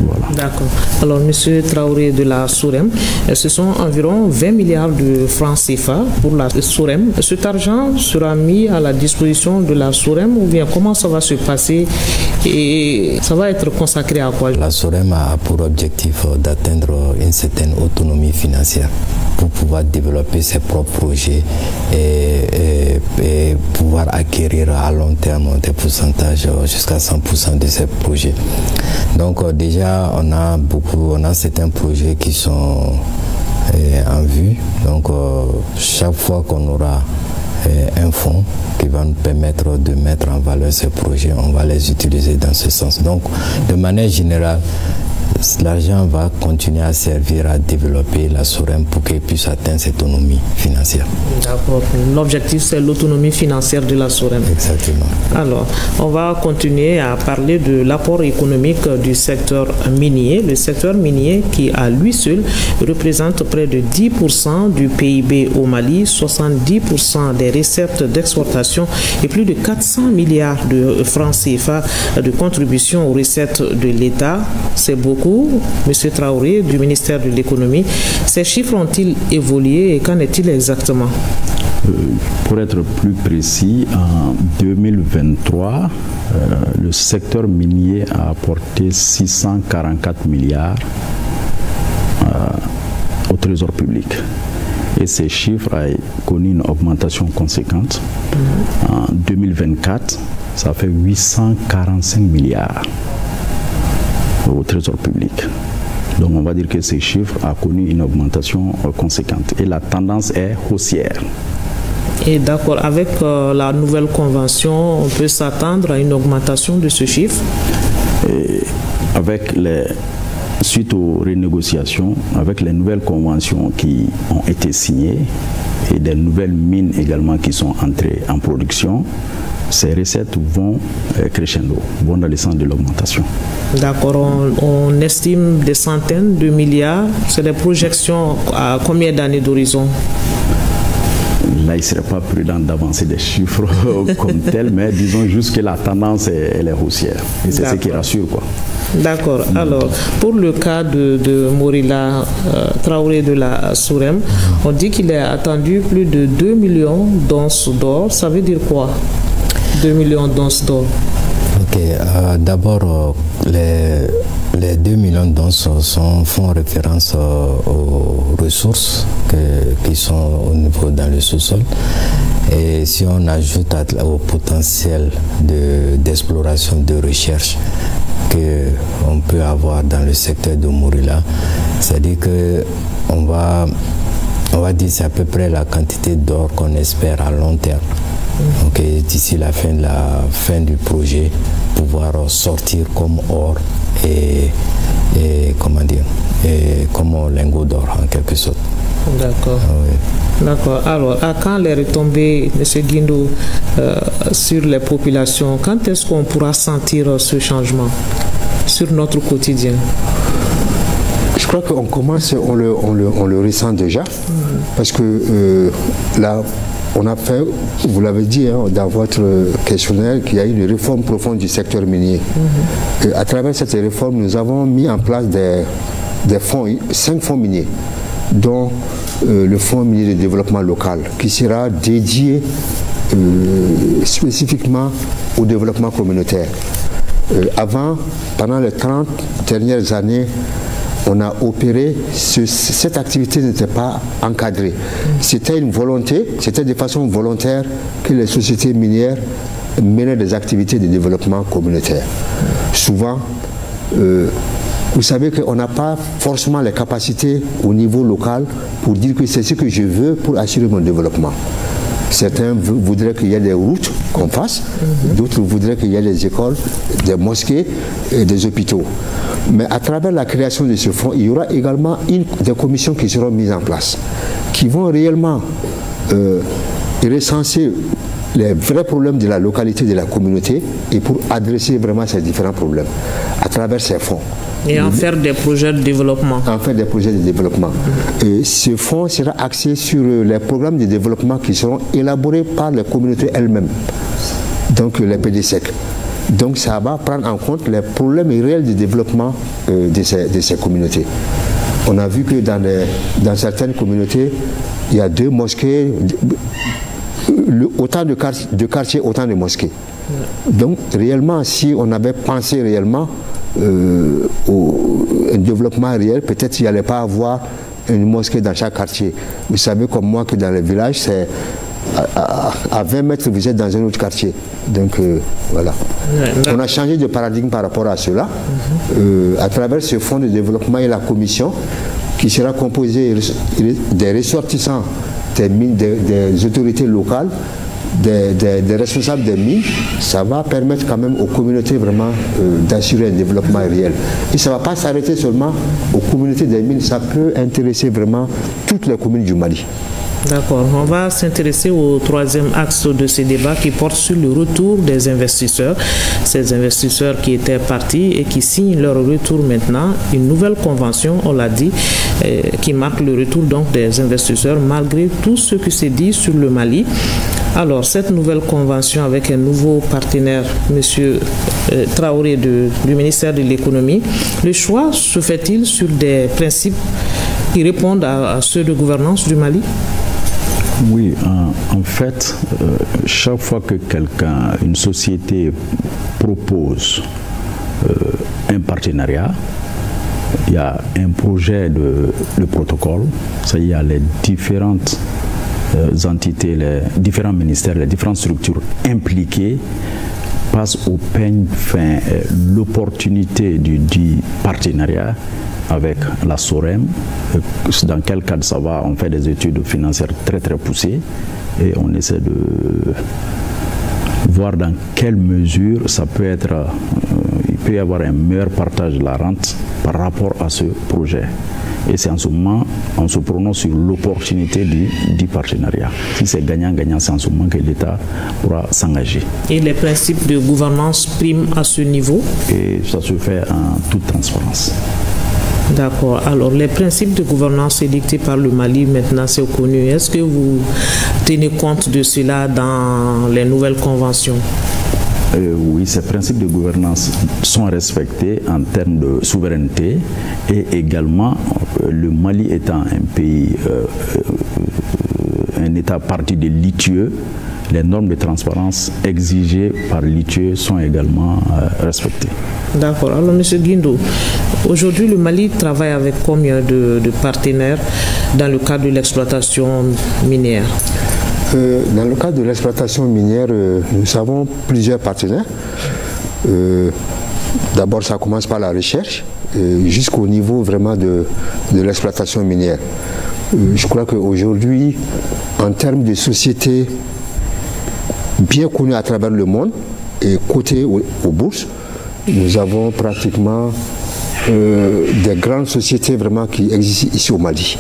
Voilà. D'accord. Alors, M. Traoré de la SOREM, ce sont environ 20 milliards de francs CFA pour la SOREM. Cet argent sera mis à la disposition de la SOREM ou bien comment ça va se passer et ça va être consacré à quoi? La SOREM a pour objectif d'atteindre une certaine autonomie financière pour pouvoir développer ses propres projets et pouvoir acquérir à long terme des pourcentages jusqu'à 100% de ces projets. Donc déjà on a certains projets qui sont en vue. Donc chaque fois qu'on aura un fonds qui va nous permettre de mettre en valeur ces projets, on va les utiliser dans ce sens. Donc de manière générale, l'argent va continuer à servir à développer la SOREM pour qu'elle puisse atteindre cette autonomie financière. D'accord. L'objectif, c'est l'autonomie financière de la SOREM. Exactement. Alors, on va continuer à parler de l'apport économique du secteur minier. Le secteur minier qui, à lui seul, représente près de 10% du PIB au Mali, 70% des recettes d'exportation et plus de 400 milliards de francs CFA de contribution aux recettes de l'État. C'est beaucoup. Monsieur Traoré du ministère de l'économie, ces chiffres ont-ils évolué et qu'en est-il exactement? Pour être plus précis, en 2023, le secteur minier a apporté 644 milliards au trésor public. Et ces chiffres ont connu une augmentation conséquente. En 2024, ça fait 845 milliards. Au trésor public. Donc on va dire que ces chiffres ont connu une augmentation conséquente et la tendance est haussière. Et d'accord, avec la nouvelle convention, on peut s'attendre à une augmentation de ce chiffre? Et suite aux renégociations, avec les nouvelles conventions qui ont été signées et des nouvelles mines également qui sont entrées en production, ces recettes vont crescendo, vont dans le sens de l'augmentation. D'accord, on estime des centaines de milliards. C'est des projections à combien d'années d'horizon? Là, il ne serait pas prudent d'avancer des chiffres comme tels, mais disons juste que la tendance elle est haussière. Et c'est ce qui rassure, quoi. D'accord. Alors, pour le cas de Morila Traoré de la SOREM, on dit qu'il est attendu plus de 2 millions d'onces d'or. Ça veut dire quoi? 2 millions d'onces d'or. Ok, d'abord, Les 2 millions d'onces font référence aux ressources qui sont au niveau dans le sous-sol. Et si on ajoute au potentiel d'exploration, de recherche qu'on peut avoir dans le secteur de Morila, c'est-à-dire qu'on va dire c'est à peu près la quantité d'or qu'on espère à long terme. Donc d'ici la fin du projet, pouvoir sortir comme or et comment dire, et comme lingot d'or en quelque sorte. D'accord. Oui. D'accord. Alors, à quand les retombées, M. Guindo, sur les populations? Quand est-ce qu'on pourra sentir ce changement sur notre quotidien? Je crois qu'on commence, on le ressent déjà, parce que là, on a fait, vous l'avez dit dans votre questionnaire, qu'il y a eu une réforme profonde du secteur minier. Et à travers cette réforme, nous avons mis en place des fonds, 5 fonds miniers, dont le fonds minier de développement local, qui sera dédié spécifiquement au développement communautaire. Avant, pendant les 30 dernières années, on a opéré, cette activité n'était pas encadrée. C'était une volonté, c'était de façon volontaire que les sociétés minières menaient des activités de développement communautaire. Souvent, vous savez qu'on n'a pas forcément les capacités au niveau local pour dire que c'est ce que je veux pour assurer mon développement. Certains voudraient qu'il y ait des routes qu'on fasse, d'autres voudraient qu'il y ait des écoles, des mosquées et des hôpitaux. Mais à travers la création de ce fonds, il y aura également des commissions qui seront mises en place, qui vont réellement recenser les vrais problèmes de la localité, de la communauté, et pour adresser vraiment ces différents problèmes à travers ces fonds. Et en faire des projets de développement. En faire des projets de développement. Et ce fonds sera axé sur les programmes de développement qui seront élaborés par les communautés elles-mêmes, donc les PDSEC. Donc ça va prendre en compte les problèmes réels de développement de ces communautés. On a vu que dans certaines communautés, il y a 2 mosquées, autant de quartiers, autant de mosquées. Donc réellement, si on avait pensé réellement au développement réel, peut-être qu'il n'y allait pas avoir une mosquée dans chaque quartier. Vous savez comme moi que dans les villages, c'est à 20 mètres, vous êtes dans un autre quartier. Donc voilà. On a changé de paradigme par rapport à cela. À travers ce fonds de développement et la commission qui sera composée des ressortissants des autorités locales, des responsables des mines, ça va permettre quand même aux communautés vraiment d'assurer un développement réel. Et ça ne va pas s'arrêter seulement aux communautés des mines, ça peut intéresser vraiment toutes les communes du Mali. D'accord. On va s'intéresser au 3e axe de ce débat qui porte sur le retour des investisseurs. Ces investisseurs qui étaient partis et qui signent leur retour maintenant. Une nouvelle convention, on l'a dit, qui marque le retour donc des investisseurs malgré tout ce qui s'est dit sur le Mali. Alors, cette nouvelle convention avec un nouveau partenaire, M. Traoré du ministère de l'économie, le choix se fait-il sur des principes qui répondent à ceux de gouvernance du Mali? Oui, en fait, chaque fois que une société propose un partenariat, il y a un projet de protocole, ça y a les différentes entités, les différents ministères, les différentes structures impliquées passent au peigne fin l'opportunité du partenariat avec la SOREM, dans quel cadre ça va, on fait des études financières très très poussées et on essaie de voir dans quelle mesure ça peut être, il peut y avoir un meilleur partage de la rente par rapport à ce projet. Et c'est en ce moment, on se prononce sur l'opportunité du partenariat. Si c'est gagnant-gagnant, c'est en ce moment que l'État pourra s'engager. Et les principes de gouvernance priment à ce niveau? Et ça se fait en toute transparence. D'accord. Alors, les principes de gouvernance édictés par le Mali, maintenant, c'est connu. Est-ce que vous tenez compte de cela dans les nouvelles conventions? Oui, ces principes de gouvernance sont respectés en termes de souveraineté et également le Mali étant un pays, un un État partie de l'ITIE, les normes de transparence exigées par l'ITIE sont également respectées. D'accord. Alors, M. Guindo, aujourd'hui, le Mali travaille avec combien de partenaires dans le cadre de l'exploitation minière? Dans le cadre de l'exploitation minière, nous avons plusieurs partenaires. D'abord, ça commence par la recherche, jusqu'au niveau vraiment de l'exploitation minière. Je crois qu'aujourd'hui, en termes de sociétés bien connues à travers le monde et cotées aux bourses, nous avons pratiquement des grandes sociétés vraiment qui existent ici au Mali,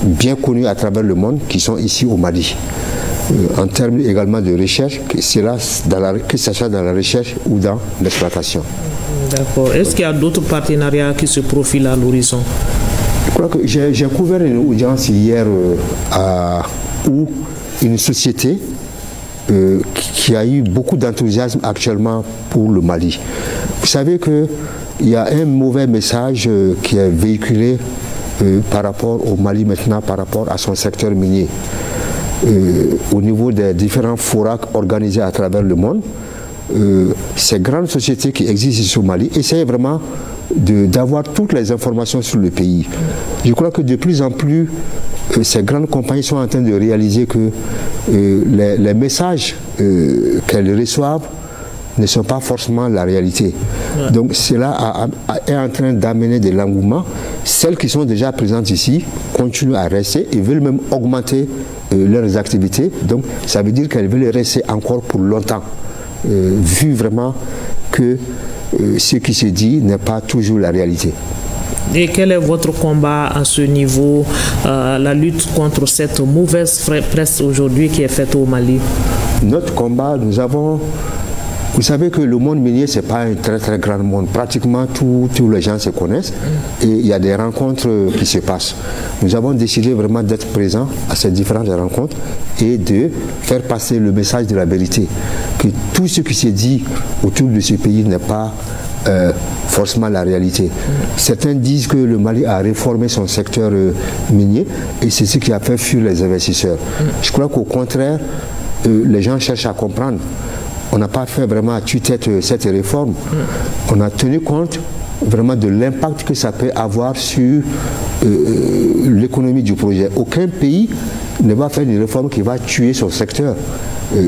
bien connues à travers le monde, qui sont ici au Mali. En termes également de recherche, que ce soit dans la recherche ou dans l'exploitation. D'accord. Est-ce qu'il y a d'autres partenariats qui se profilent à l'horizon? Je crois que j'ai couvert une audience hier où une société qui a eu beaucoup d'enthousiasme actuellement pour le Mali. Vous savez qu'il y a un mauvais message qui est véhiculé par rapport au Mali maintenant, par rapport à son secteur minier. Au niveau des différents forats organisés à travers le monde, ces grandes sociétés qui existent ici au Mali essayent vraiment d'avoir toutes les informations sur le pays. Je crois que de plus en plus, ces grandes compagnies sont en train de réaliser que les messages qu'elles reçoivent ne sont pas forcément la réalité. Ouais. Donc cela est en train d'amener de l'engouement. Celles qui sont déjà présentes ici continuent à rester et veulent même augmenter leurs activités. Donc ça veut dire qu'elles veulent rester encore pour longtemps, vu vraiment que ce qui se dit n'est pas toujours la réalité. Et quel est votre combat à ce niveau, la lutte contre cette mauvaise presse aujourd'hui qui est faite au Mali? Notre combat, nous avons... Vous savez que le monde minier, ce n'est pas un très très grand monde. Pratiquement tous les gens se connaissent et il y a des rencontres qui se passent. Nous avons décidé vraiment d'être présents à ces différentes rencontres et de faire passer le message de la vérité. Que tout ce qui s'est dit autour de ce pays n'est pas forcément la réalité. Certains disent que le Mali a réformé son secteur minier et c'est ce qui a fait fuir les investisseurs. Je crois qu'au contraire, les gens cherchent à comprendre. On n'a pas fait vraiment à tue-tête cette réforme. On a tenu compte vraiment de l'impact que ça peut avoir sur l'économie du projet. Aucun pays ne va faire une réforme qui va tuer son secteur.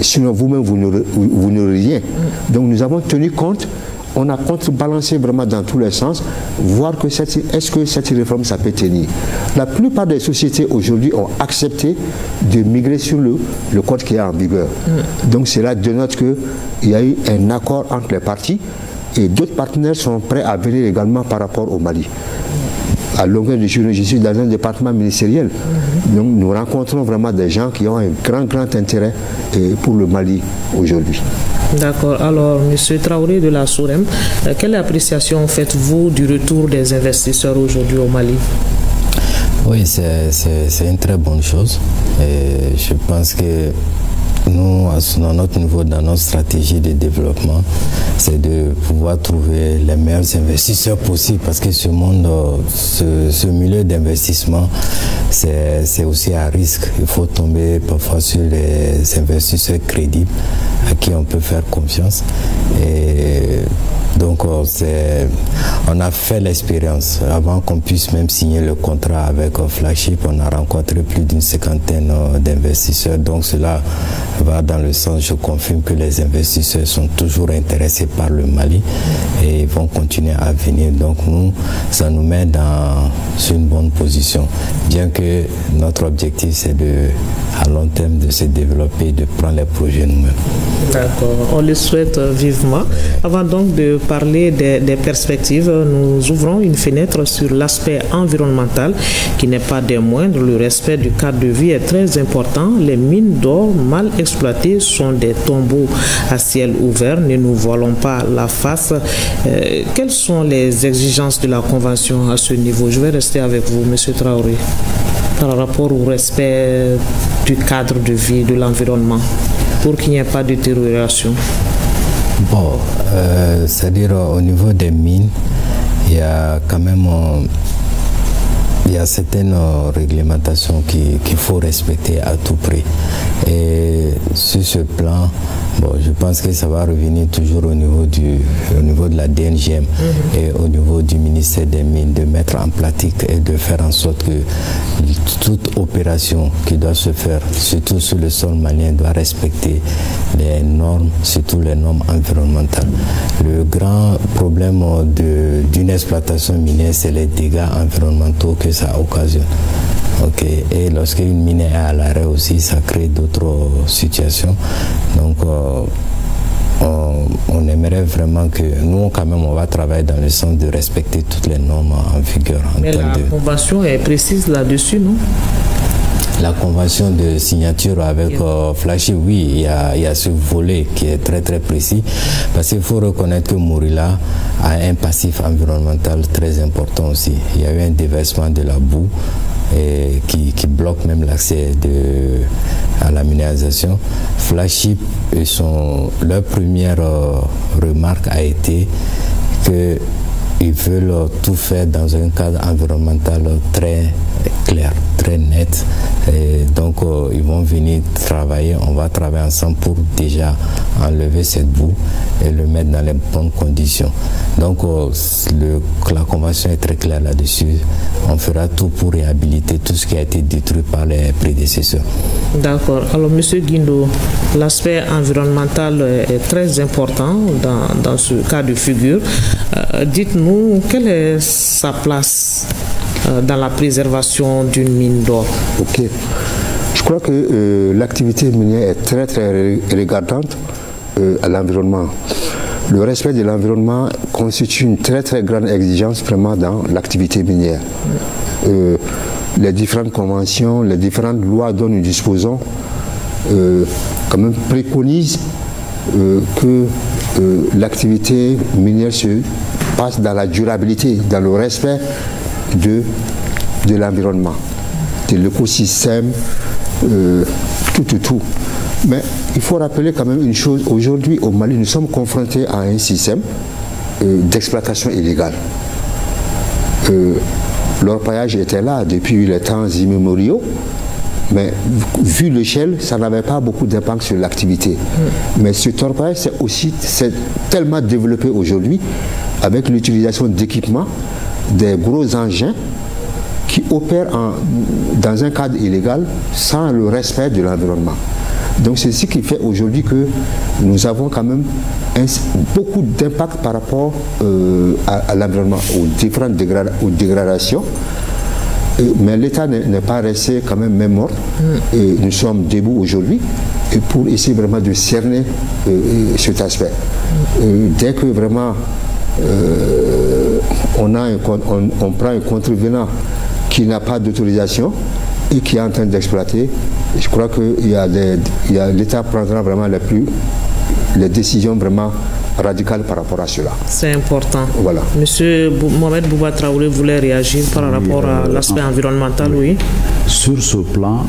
Sinon vous-même, vous n'aurez rien. Donc nous avons tenu compte, on a contrebalancé vraiment dans tous les sens, voir que est-ce que cette réforme, ça peut tenir. La plupart des sociétés aujourd'hui ont accepté de migrer sur le code qui est en vigueur. Donc cela dénote qu'il y a eu un accord entre les parties et d'autres partenaires sont prêts à venir également par rapport au Mali. À longueur de journée, je suis dans un département ministériel. Donc nous rencontrons vraiment des gens qui ont un grand intérêt pour le Mali aujourd'hui. D'accord. Alors, M. Traoré de la SOREM, quelle appréciation faites-vous du retour des investisseurs aujourd'hui au Mali? Oui, c'est une très bonne chose. Et je pense que nous, à notre niveau, dans notre stratégie de développement, c'est de pouvoir trouver les meilleurs investisseurs possibles parce que ce monde, ce milieu d'investissement, c'est aussi à risque. Il faut tomber parfois sur les investisseurs crédibles à qui on peut faire confiance. Et donc, on a fait l'expérience. Avant qu'on puisse même signer le contrat avec Flagship, on a rencontré plus d'une cinquantaine d'investisseurs. Donc, cela va dans le sens, je confirme que les investisseurs sont toujours intéressés par le Mali et ils vont continuer à venir. Donc, ça nous met dans une bonne position. Bien que notre objectif, c'est à long terme de se développer, de prendre les projets nous-mêmes. D'accord, on le souhaite vivement. Avant donc de parler des perspectives, nous ouvrons une fenêtre sur l'aspect environnemental qui n'est pas des moindres. Le respect du cadre de vie est très important. Les mines d'or mal exploitées sont des tombeaux à ciel ouvert. Ne nous voilons pas la face. Quelles sont les exigences de la Convention à ce niveau? Je vais rester avec vous, M. Traoré, par rapport au respect du cadre de vie, de l'environnement, pour qu'il n'y ait pas de détérioration. Bon, c'est-à-dire au niveau des mines, il y a quand même il y a certaines réglementations qu'il faut respecter à tout prix. Et sur ce plan, bon, je pense que ça va revenir toujours au niveau de la DNGM et au niveau du ministère des Mines, de mettre en pratique et de faire en sorte que toute opération qui doit se faire, surtout sur le sol malien, doit respecter les normes, surtout les normes environnementales. Le grand problème d'une exploitation minière, c'est les dégâts environnementaux que ça occasionne. Okay. Et lorsqu'une mine est à l'arrêt aussi, ça crée d'autres situations. Donc, on aimerait vraiment que nous, quand même, on va travailler dans le sens de respecter toutes les normes en vigueur. Mais la convention est précise là-dessus, non? La convention de signature avec Flashy, oui, il y a ce volet qui est très très précis, parce qu'il faut reconnaître que Morila a un passif environnemental très important aussi. Il y a eu un déversement de la boue et qui bloque même l'accès à la minéralisation. Flashy, leur première remarque a été qu'ils veulent tout faire dans un cadre environnemental très clair, très net. Et donc ils vont venir travailler, on va travailler ensemble pour déjà enlever cette boue et le mettre dans les bonnes conditions. Donc la convention est très claire là-dessus. On fera tout pour réhabiliter tout ce qui a été détruit par les prédécesseurs. D'accord. Alors Monsieur Guindo, l'aspect environnemental est très important dans ce cas de figure. Dites-nous, quelle est sa place dans la préservation d'une mine d'or? Ok. Je crois que l'activité minière est très très regardante à l'environnement. Le respect de l'environnement constitue une très très grande exigence vraiment dans l'activité minière. Les différentes conventions, les différentes lois dont nous disposons quand même préconisent que l'activité minière se passe dans la durabilité, dans le respect de l'environnement, de l'écosystème, tout. Mais il faut rappeler quand même une chose, aujourd'hui au Mali, nous sommes confrontés à un système d'exploitation illégale. L'orpaillage était là depuis les temps immémoriaux, mais vu l'échelle, ça n'avait pas beaucoup d'impact sur l'activité. Mais cet orpaillage s'est tellement développé aujourd'hui avec l'utilisation d'équipements, des gros engins qui opèrent dans un cadre illégal sans le respect de l'environnement. Donc c'est ce qui fait aujourd'hui que nous avons quand même beaucoup d'impact par rapport à l'environnement, aux différentes dégradations. Mais l'État n'est pas resté quand même même mort. Et nous sommes debout aujourd'hui pour essayer vraiment de cerner cet aspect. Dès que vraiment on prend un contrevenant qui n'a pas d'autorisation et qui est en train d'exploiter, je crois que l'État prendra vraiment les décisions vraiment radicales par rapport à cela. C'est important. Voilà. Monsieur Mohamed Bouba Traoré voulait réagir par rapport à l'aspect environnemental, oui. Sur ce plan,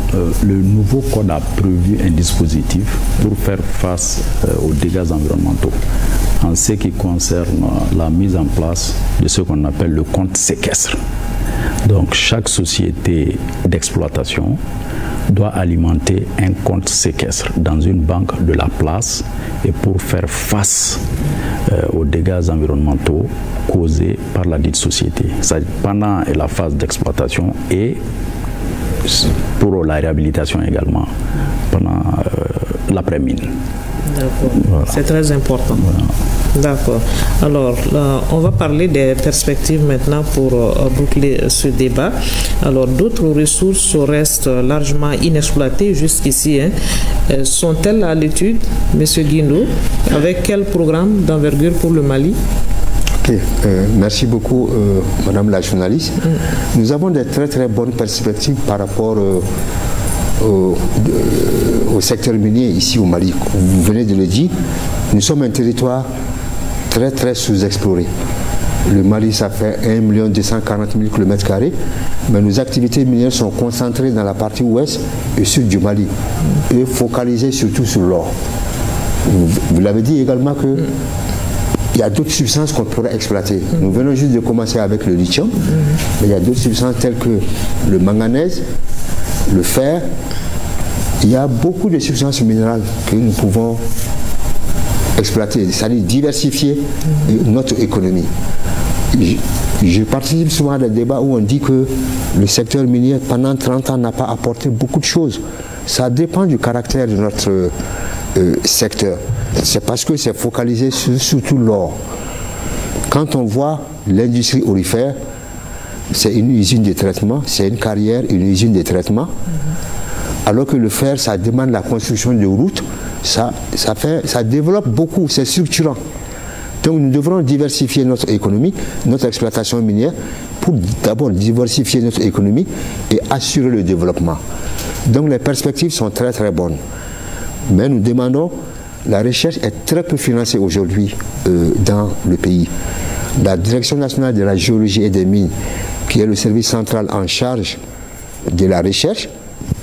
le nouveau code a prévu un dispositif pour faire face aux dégâts environnementaux en ce qui concerne la mise en place de ce qu'on appelle le compte séquestre. Donc chaque société d'exploitation doit alimenter un compte séquestre dans une banque de la place et pour faire face aux dégâts environnementaux causés par la dite société. Pendant la phase d'exploitation et pour la réhabilitation également pendant l'après-mine. D'accord, voilà. C'est très important. Voilà. D'accord. Alors, on va parler des perspectives maintenant pour boucler ce débat. Alors, d'autres ressources restent largement inexploitées jusqu'ici. Sont-elles à l'étude, M. Guindo? Avec quel programme d'envergure pour le Mali? Okay. Merci beaucoup, Madame la journaliste. Nous avons de très très bonnes perspectives par rapport au secteur minier ici au Mali. Vous venez de le dire, nous sommes un territoire très très sous-exploré. Le Mali, ça fait 1 240 000 km², mais nos activités minières sont concentrées dans la partie ouest et sud du Mali, et focalisées surtout sur l'or. Vous l'avez dit également que il y a d'autres substances qu'on pourrait exploiter. Nous venons juste de commencer avec le lithium, mais il y a d'autres substances telles que le manganèse, le fer. Il y a beaucoup de substances minérales que nous pouvons exploiter, c'est-à-dire diversifier notre économie. Je participe souvent à des débats où on dit que le secteur minier, pendant 30 ans, n'a pas apporté beaucoup de choses. Ça dépend du caractère de notre secteur. C'est parce que c'est focalisé sur surtout l'or. Quand on voit l'industrie aurifère, c'est une usine de traitement, c'est une carrière, une usine de traitement. Alors que le fer, ça demande la construction de routes, ça développe beaucoup, c'est structurant. Donc nous devrons diversifier notre économie, notre exploitation minière, pour d'abord diversifier notre économie et assurer le développement. Donc les perspectives sont très très bonnes. Mais nous demandons, la recherche est très peu financée aujourd'hui dans le pays. La Direction nationale de la géologie et des mines, qui est le service central en charge de la recherche,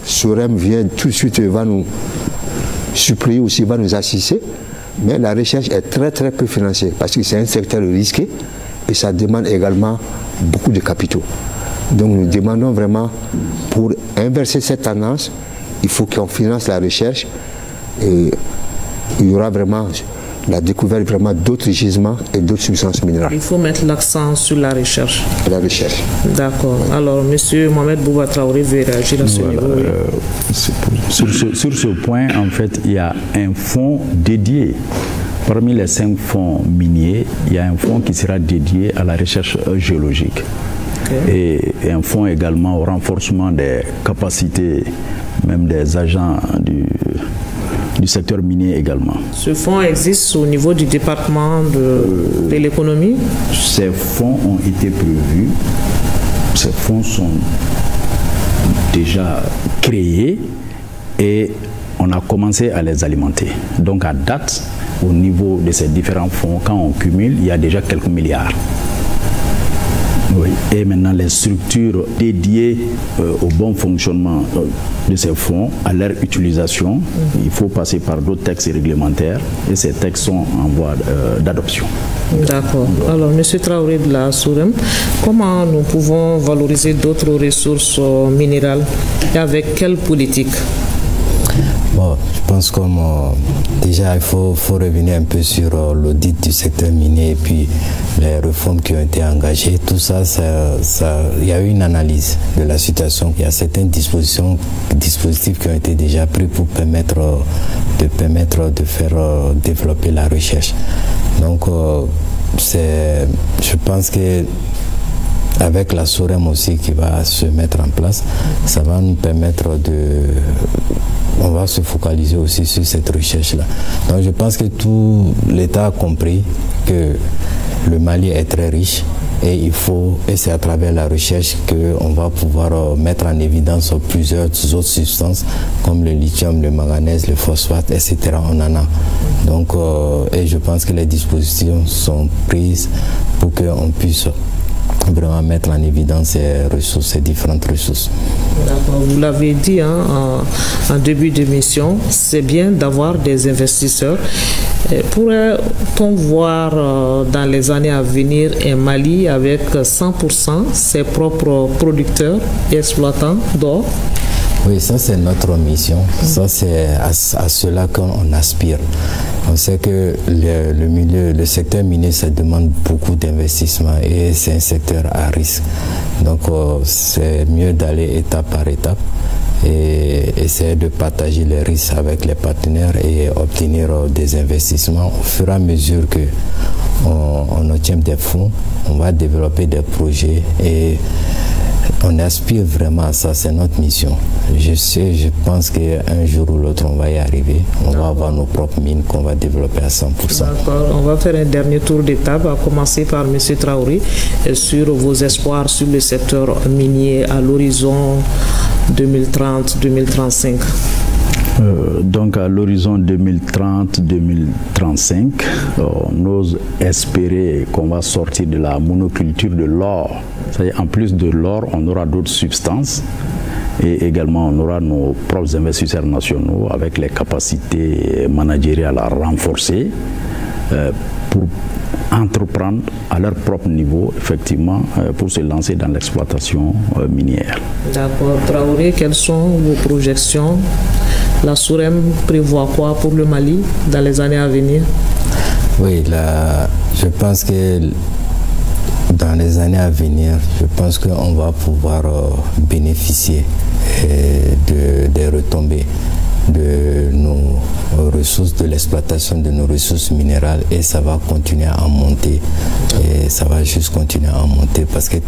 SOREM vient tout de suite, va nous supplier aussi, va nous assister. Mais la recherche est très très peu financée parce que c'est un secteur risqué et ça demande également beaucoup de capitaux. Donc nous demandons vraiment, pour inverser cette tendance, il faut qu'on finance la recherche et il y aura vraiment la découverte vraiment d'autres gisements et d'autres substances minérales. Il faut mettre l'accent sur la recherche. La recherche. D'accord. Alors, M. Mohamed Bouba Traoré veut réagir à ce niveau. Sur ce point, en fait, il y a un fonds dédié. Parmi les 5 fonds miniers, il y a un fonds qui sera dédié à la recherche géologique. Okay. Et un fonds également au renforcement des capacités, même des agents du secteur minier également. Ce fonds existe au niveau du département de l'économie? Ces fonds ont été prévus, ces fonds sont déjà créés et on a commencé à les alimenter. Donc à date, au niveau de ces différents fonds, quand on cumule, il y a déjà quelques milliards. Oui. Et maintenant, les structures dédiées au bon fonctionnement de ces fonds, à leur utilisation, il faut passer par d'autres textes réglementaires et ces textes sont en voie d'adoption. D'accord. Alors, M. Traoré de la SOREM, comment nous pouvons valoriser d'autres ressources minérales et avec quelle politique? Bon, je pense comme déjà il faut revenir un peu sur l'audit du secteur minier et puis les réformes qui ont été engagées. Tout ça, il y a eu une analyse de la situation. Il y a certaines dispositifs qui ont été déjà pris pour permettre de faire développer la recherche. Donc, je pense que avec la SOREM aussi qui va se mettre en place, ça va nous permettre on va se focaliser aussi sur cette recherche-là. Donc je pense que tout l'État a compris que le Mali est très riche et c'est à travers la recherche qu'on va pouvoir mettre en évidence plusieurs autres substances comme le lithium, le manganèse, le phosphate, etc. On en a. Donc, et je pense que les dispositions sont prises pour qu'on puisse vraiment mettre en évidence ces ressources, ces différentes ressources. Vous l'avez dit en début d'émission, c'est bien d'avoir des investisseurs. Pourrait-on voir dans les années à venir un Mali avec 100% ses propres producteurs et exploitants d'or? Oui, ça c'est notre mission, ça c'est à cela qu'on aspire. On sait que le secteur minier, ça demande beaucoup d'investissement et c'est un secteur à risque. Donc c'est mieux d'aller étape par étape et essayer de partager les risques avec les partenaires et obtenir des investissements. Au fur et à mesure qu'on obtient des fonds, on va développer des projets et on aspire vraiment à ça, c'est notre mission. Je pense qu'un jour ou l'autre, on va y arriver. On va avoir nos propres mines qu'on va développer à 100%. D'accord. On va faire un dernier tour d'étape, à commencer par M. Traoré, sur vos espoirs sur le secteur minier à l'horizon 2030-2035. Donc à l'horizon 2030-2035, on ose espérer qu'on va sortir de la monoculture de l'or. C'est-à-dire en plus de l'or, on aura d'autres substances et également on aura nos propres investisseurs nationaux avec les capacités managériales à renforcer pour entreprendre à leur propre niveau, effectivement, pour se lancer dans l'exploitation minière. D'accord. Traoré, quelles sont vos projections? La SOREM prévoit quoi pour le Mali dans les années à venir? Oui, je pense que dans les années à venir, je pense qu'on va pouvoir bénéficier des retombées de nos ressources, de l'exploitation de nos ressources minérales, et ça va continuer à monter, et ça va juste continuer à monter parce que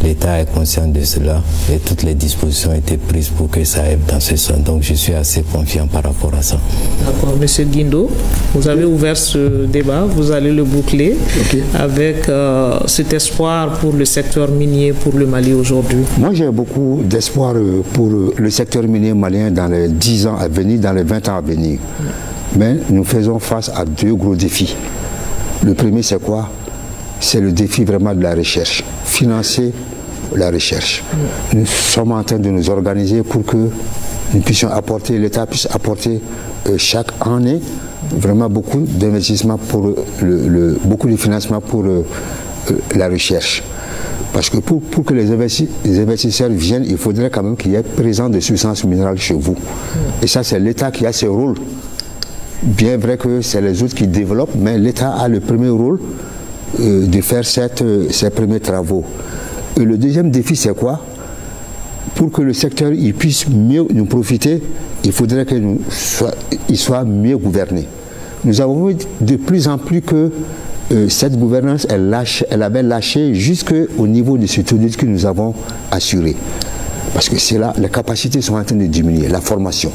l'État est conscient de cela et toutes les dispositions ont été prises pour que ça aille dans ce sens. Donc je suis assez confiant par rapport à ça. D'accord. Monsieur Guindo, vous avez ouvert ce débat, vous allez le boucler avec cet espoir pour le secteur minier pour le Mali aujourd'hui. Moi j'ai beaucoup d'espoir pour le secteur minier malien dans les 10 ans à venir, dans les 20 ans à venir. Mais nous faisons face à 2 gros défis. Le premier, c'est quoi? C'est le défi vraiment de la recherche. Financer la recherche. Nous sommes en train de nous organiser pour que nous puissions apporter, l'État puisse apporter chaque année vraiment beaucoup d'investissements pour beaucoup de financement pour la recherche. Parce que pour que les investisseurs viennent, il faudrait quand même qu'il y ait présence de substances minérales chez vous. Et ça, c'est l'État qui a ce rôle. Bien vrai que c'est les autres qui développent, mais l'État a le premier rôle de faire ces premiers travaux. Et le deuxième défi, c'est quoi? Pour que le secteur il puisse mieux nous profiter, il faudrait qu'il soit mieux gouverné. Nous avons vu de plus en plus que cette gouvernance, elle avait lâché jusqu'au niveau de ce taux que nous avons assuré. Parce que c'est là, les capacités sont en train de diminuer, la formation.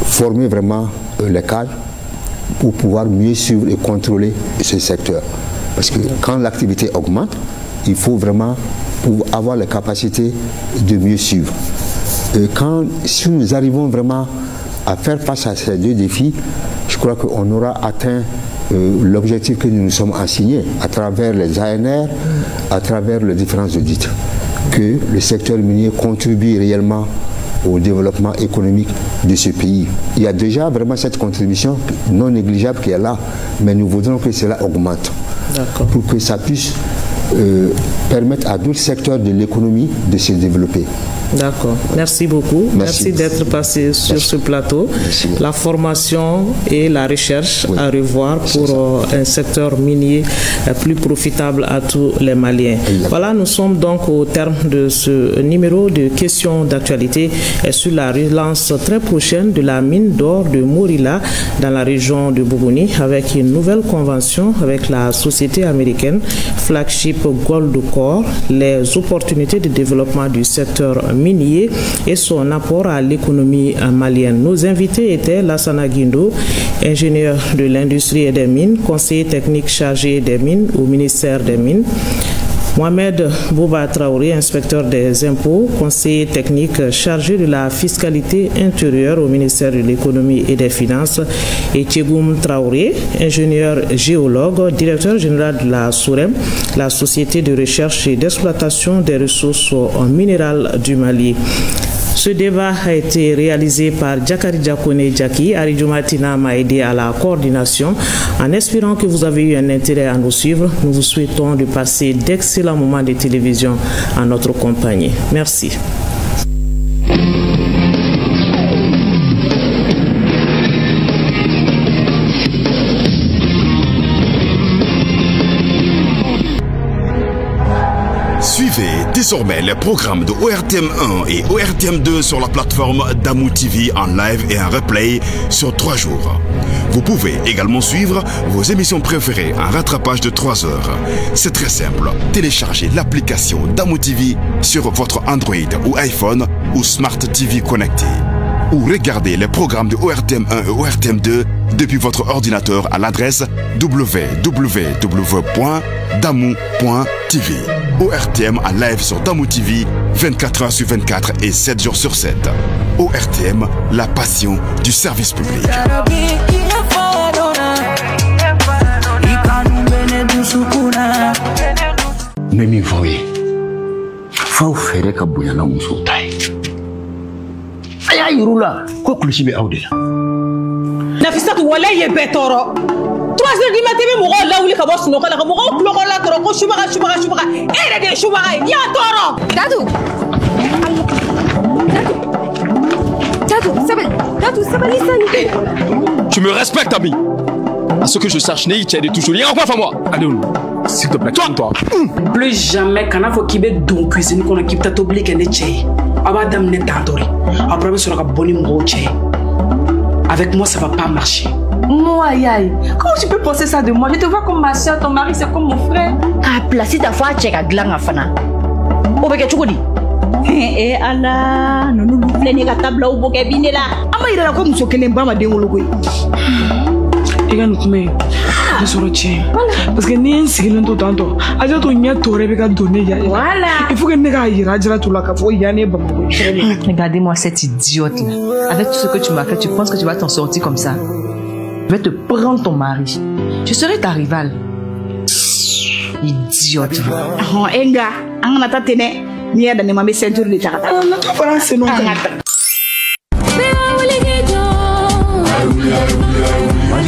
Former vraiment les cadres pour pouvoir mieux suivre et contrôler ce secteur. Parce que quand l'activité augmente, il faut vraiment avoir les capacités de mieux suivre. Si nous arrivons vraiment à faire face à ces 2 défis, je crois qu'on aura atteint l'objectif que nous nous sommes assignés à travers les ANR, à travers les différents audits, que le secteur minier contribue réellement au développement économique de ce pays. Il y a déjà vraiment cette contribution non négligeable qui est là, mais nous voudrons que cela augmente pour que ça puisse permettre à d'autres secteurs de l'économie de se développer. D'accord. Merci beaucoup. Merci d'être passé sur ce plateau. La formation et la recherche à revoir pour un secteur minier plus profitable à tous les Maliens. Voilà, nous sommes donc au terme de ce numéro de questions d'actualité sur la relance très prochaine de la mine d'or de Morila dans la région de Bougouni avec une nouvelle convention avec la société américaine Flagship Goldcorp, les opportunités de développement du secteur minier et son apport à l'économie malienne. Nos invités étaient Lassana Guindo, ingénieur de l'industrie et des mines, conseiller technique chargé des mines au ministère des Mines, Mohamed Bouba Traoré, inspecteur des impôts, conseiller technique chargé de la fiscalité intérieure au ministère de l'économie et des finances, et Tchegoum Traoré, ingénieur géologue, directeur général de la SOREM, la société de recherche et d'exploitation des ressources minérales du Mali. Ce débat a été réalisé par Djakari Diakone Djaki. Aridjoumatina m'a aidé à la coordination. En espérant que vous avez eu un intérêt à nous suivre, nous vous souhaitons de passer d'excellents moments de télévision en notre compagnie. Merci. Suivez désormais les programmes de ORTM 1 et ORTM 2 sur la plateforme Damou TV en live et en replay sur 3 jours. Vous pouvez également suivre vos émissions préférées en rattrapage de 3 heures. C'est très simple. Téléchargez l'application Damou TV sur votre Android ou iPhone ou Smart TV connecté. Ou regardez les programmes de ORTM 1 et ORTM 2 depuis votre ordinateur à l'adresse www.damou.tv. ORTM en live sur Damou TV 24 heures sur 24 et 7 jours sur 7. ORTM, la passion du service public. Mimi voye faw fere ka bonyana muso tay aya yirula ko kulisi be awde Nafissatou wala ye betoro 3 3h du matin me mɔgɔw lawuli ka bɔ sunɔgɔ la ka mɔgɔw kulɔgɔ la dɔrɔn ko subaga e yɛrɛ de ye subaga ye n'i y'a tɔɔrɔ. Dadou, sabali sani. Tu me respectes, ami. À ce que je sache, Neï, tu es toujours lié. Encore moi. Allez, s'il te plaît, toi. Plus jamais, quand il faut qu'il y ait donc cuisine, qu'on a qui peut t'obliger à ne tcher. Abadam ne t'adore. Après, sur la bonne mot tcher. Avec moi, ça va pas marcher. Moi, Yaï, comment tu peux penser ça de moi? Je te vois comme ma soeur, ton mari, c'est comme mon frère. Ah, place ta foi, tcher à glang à fana. Obeke chukudi. Eh Allah, nous voulons la table au bouquet binela. Ama ira ko muso kelen ba ma den wologo yi. Ega nukume. Je suis retiens. Parce que ni un sigilen to tanto. Aja to nya tore be ka donner ya. Voilà. Il faut que ne ga ira jira to la ka fo ya ne ba mo. Regardez-moi cette idiote là. Avec tout ce que tu m'as fait, tu penses que tu vas t'en sortir comme ça? Je vais te prendre ton mari. Je serai ta rivale. Idiote. Oh enga, angana tatene. Ni ada ne mame ceinture de chakata. Na ka France non ka. Why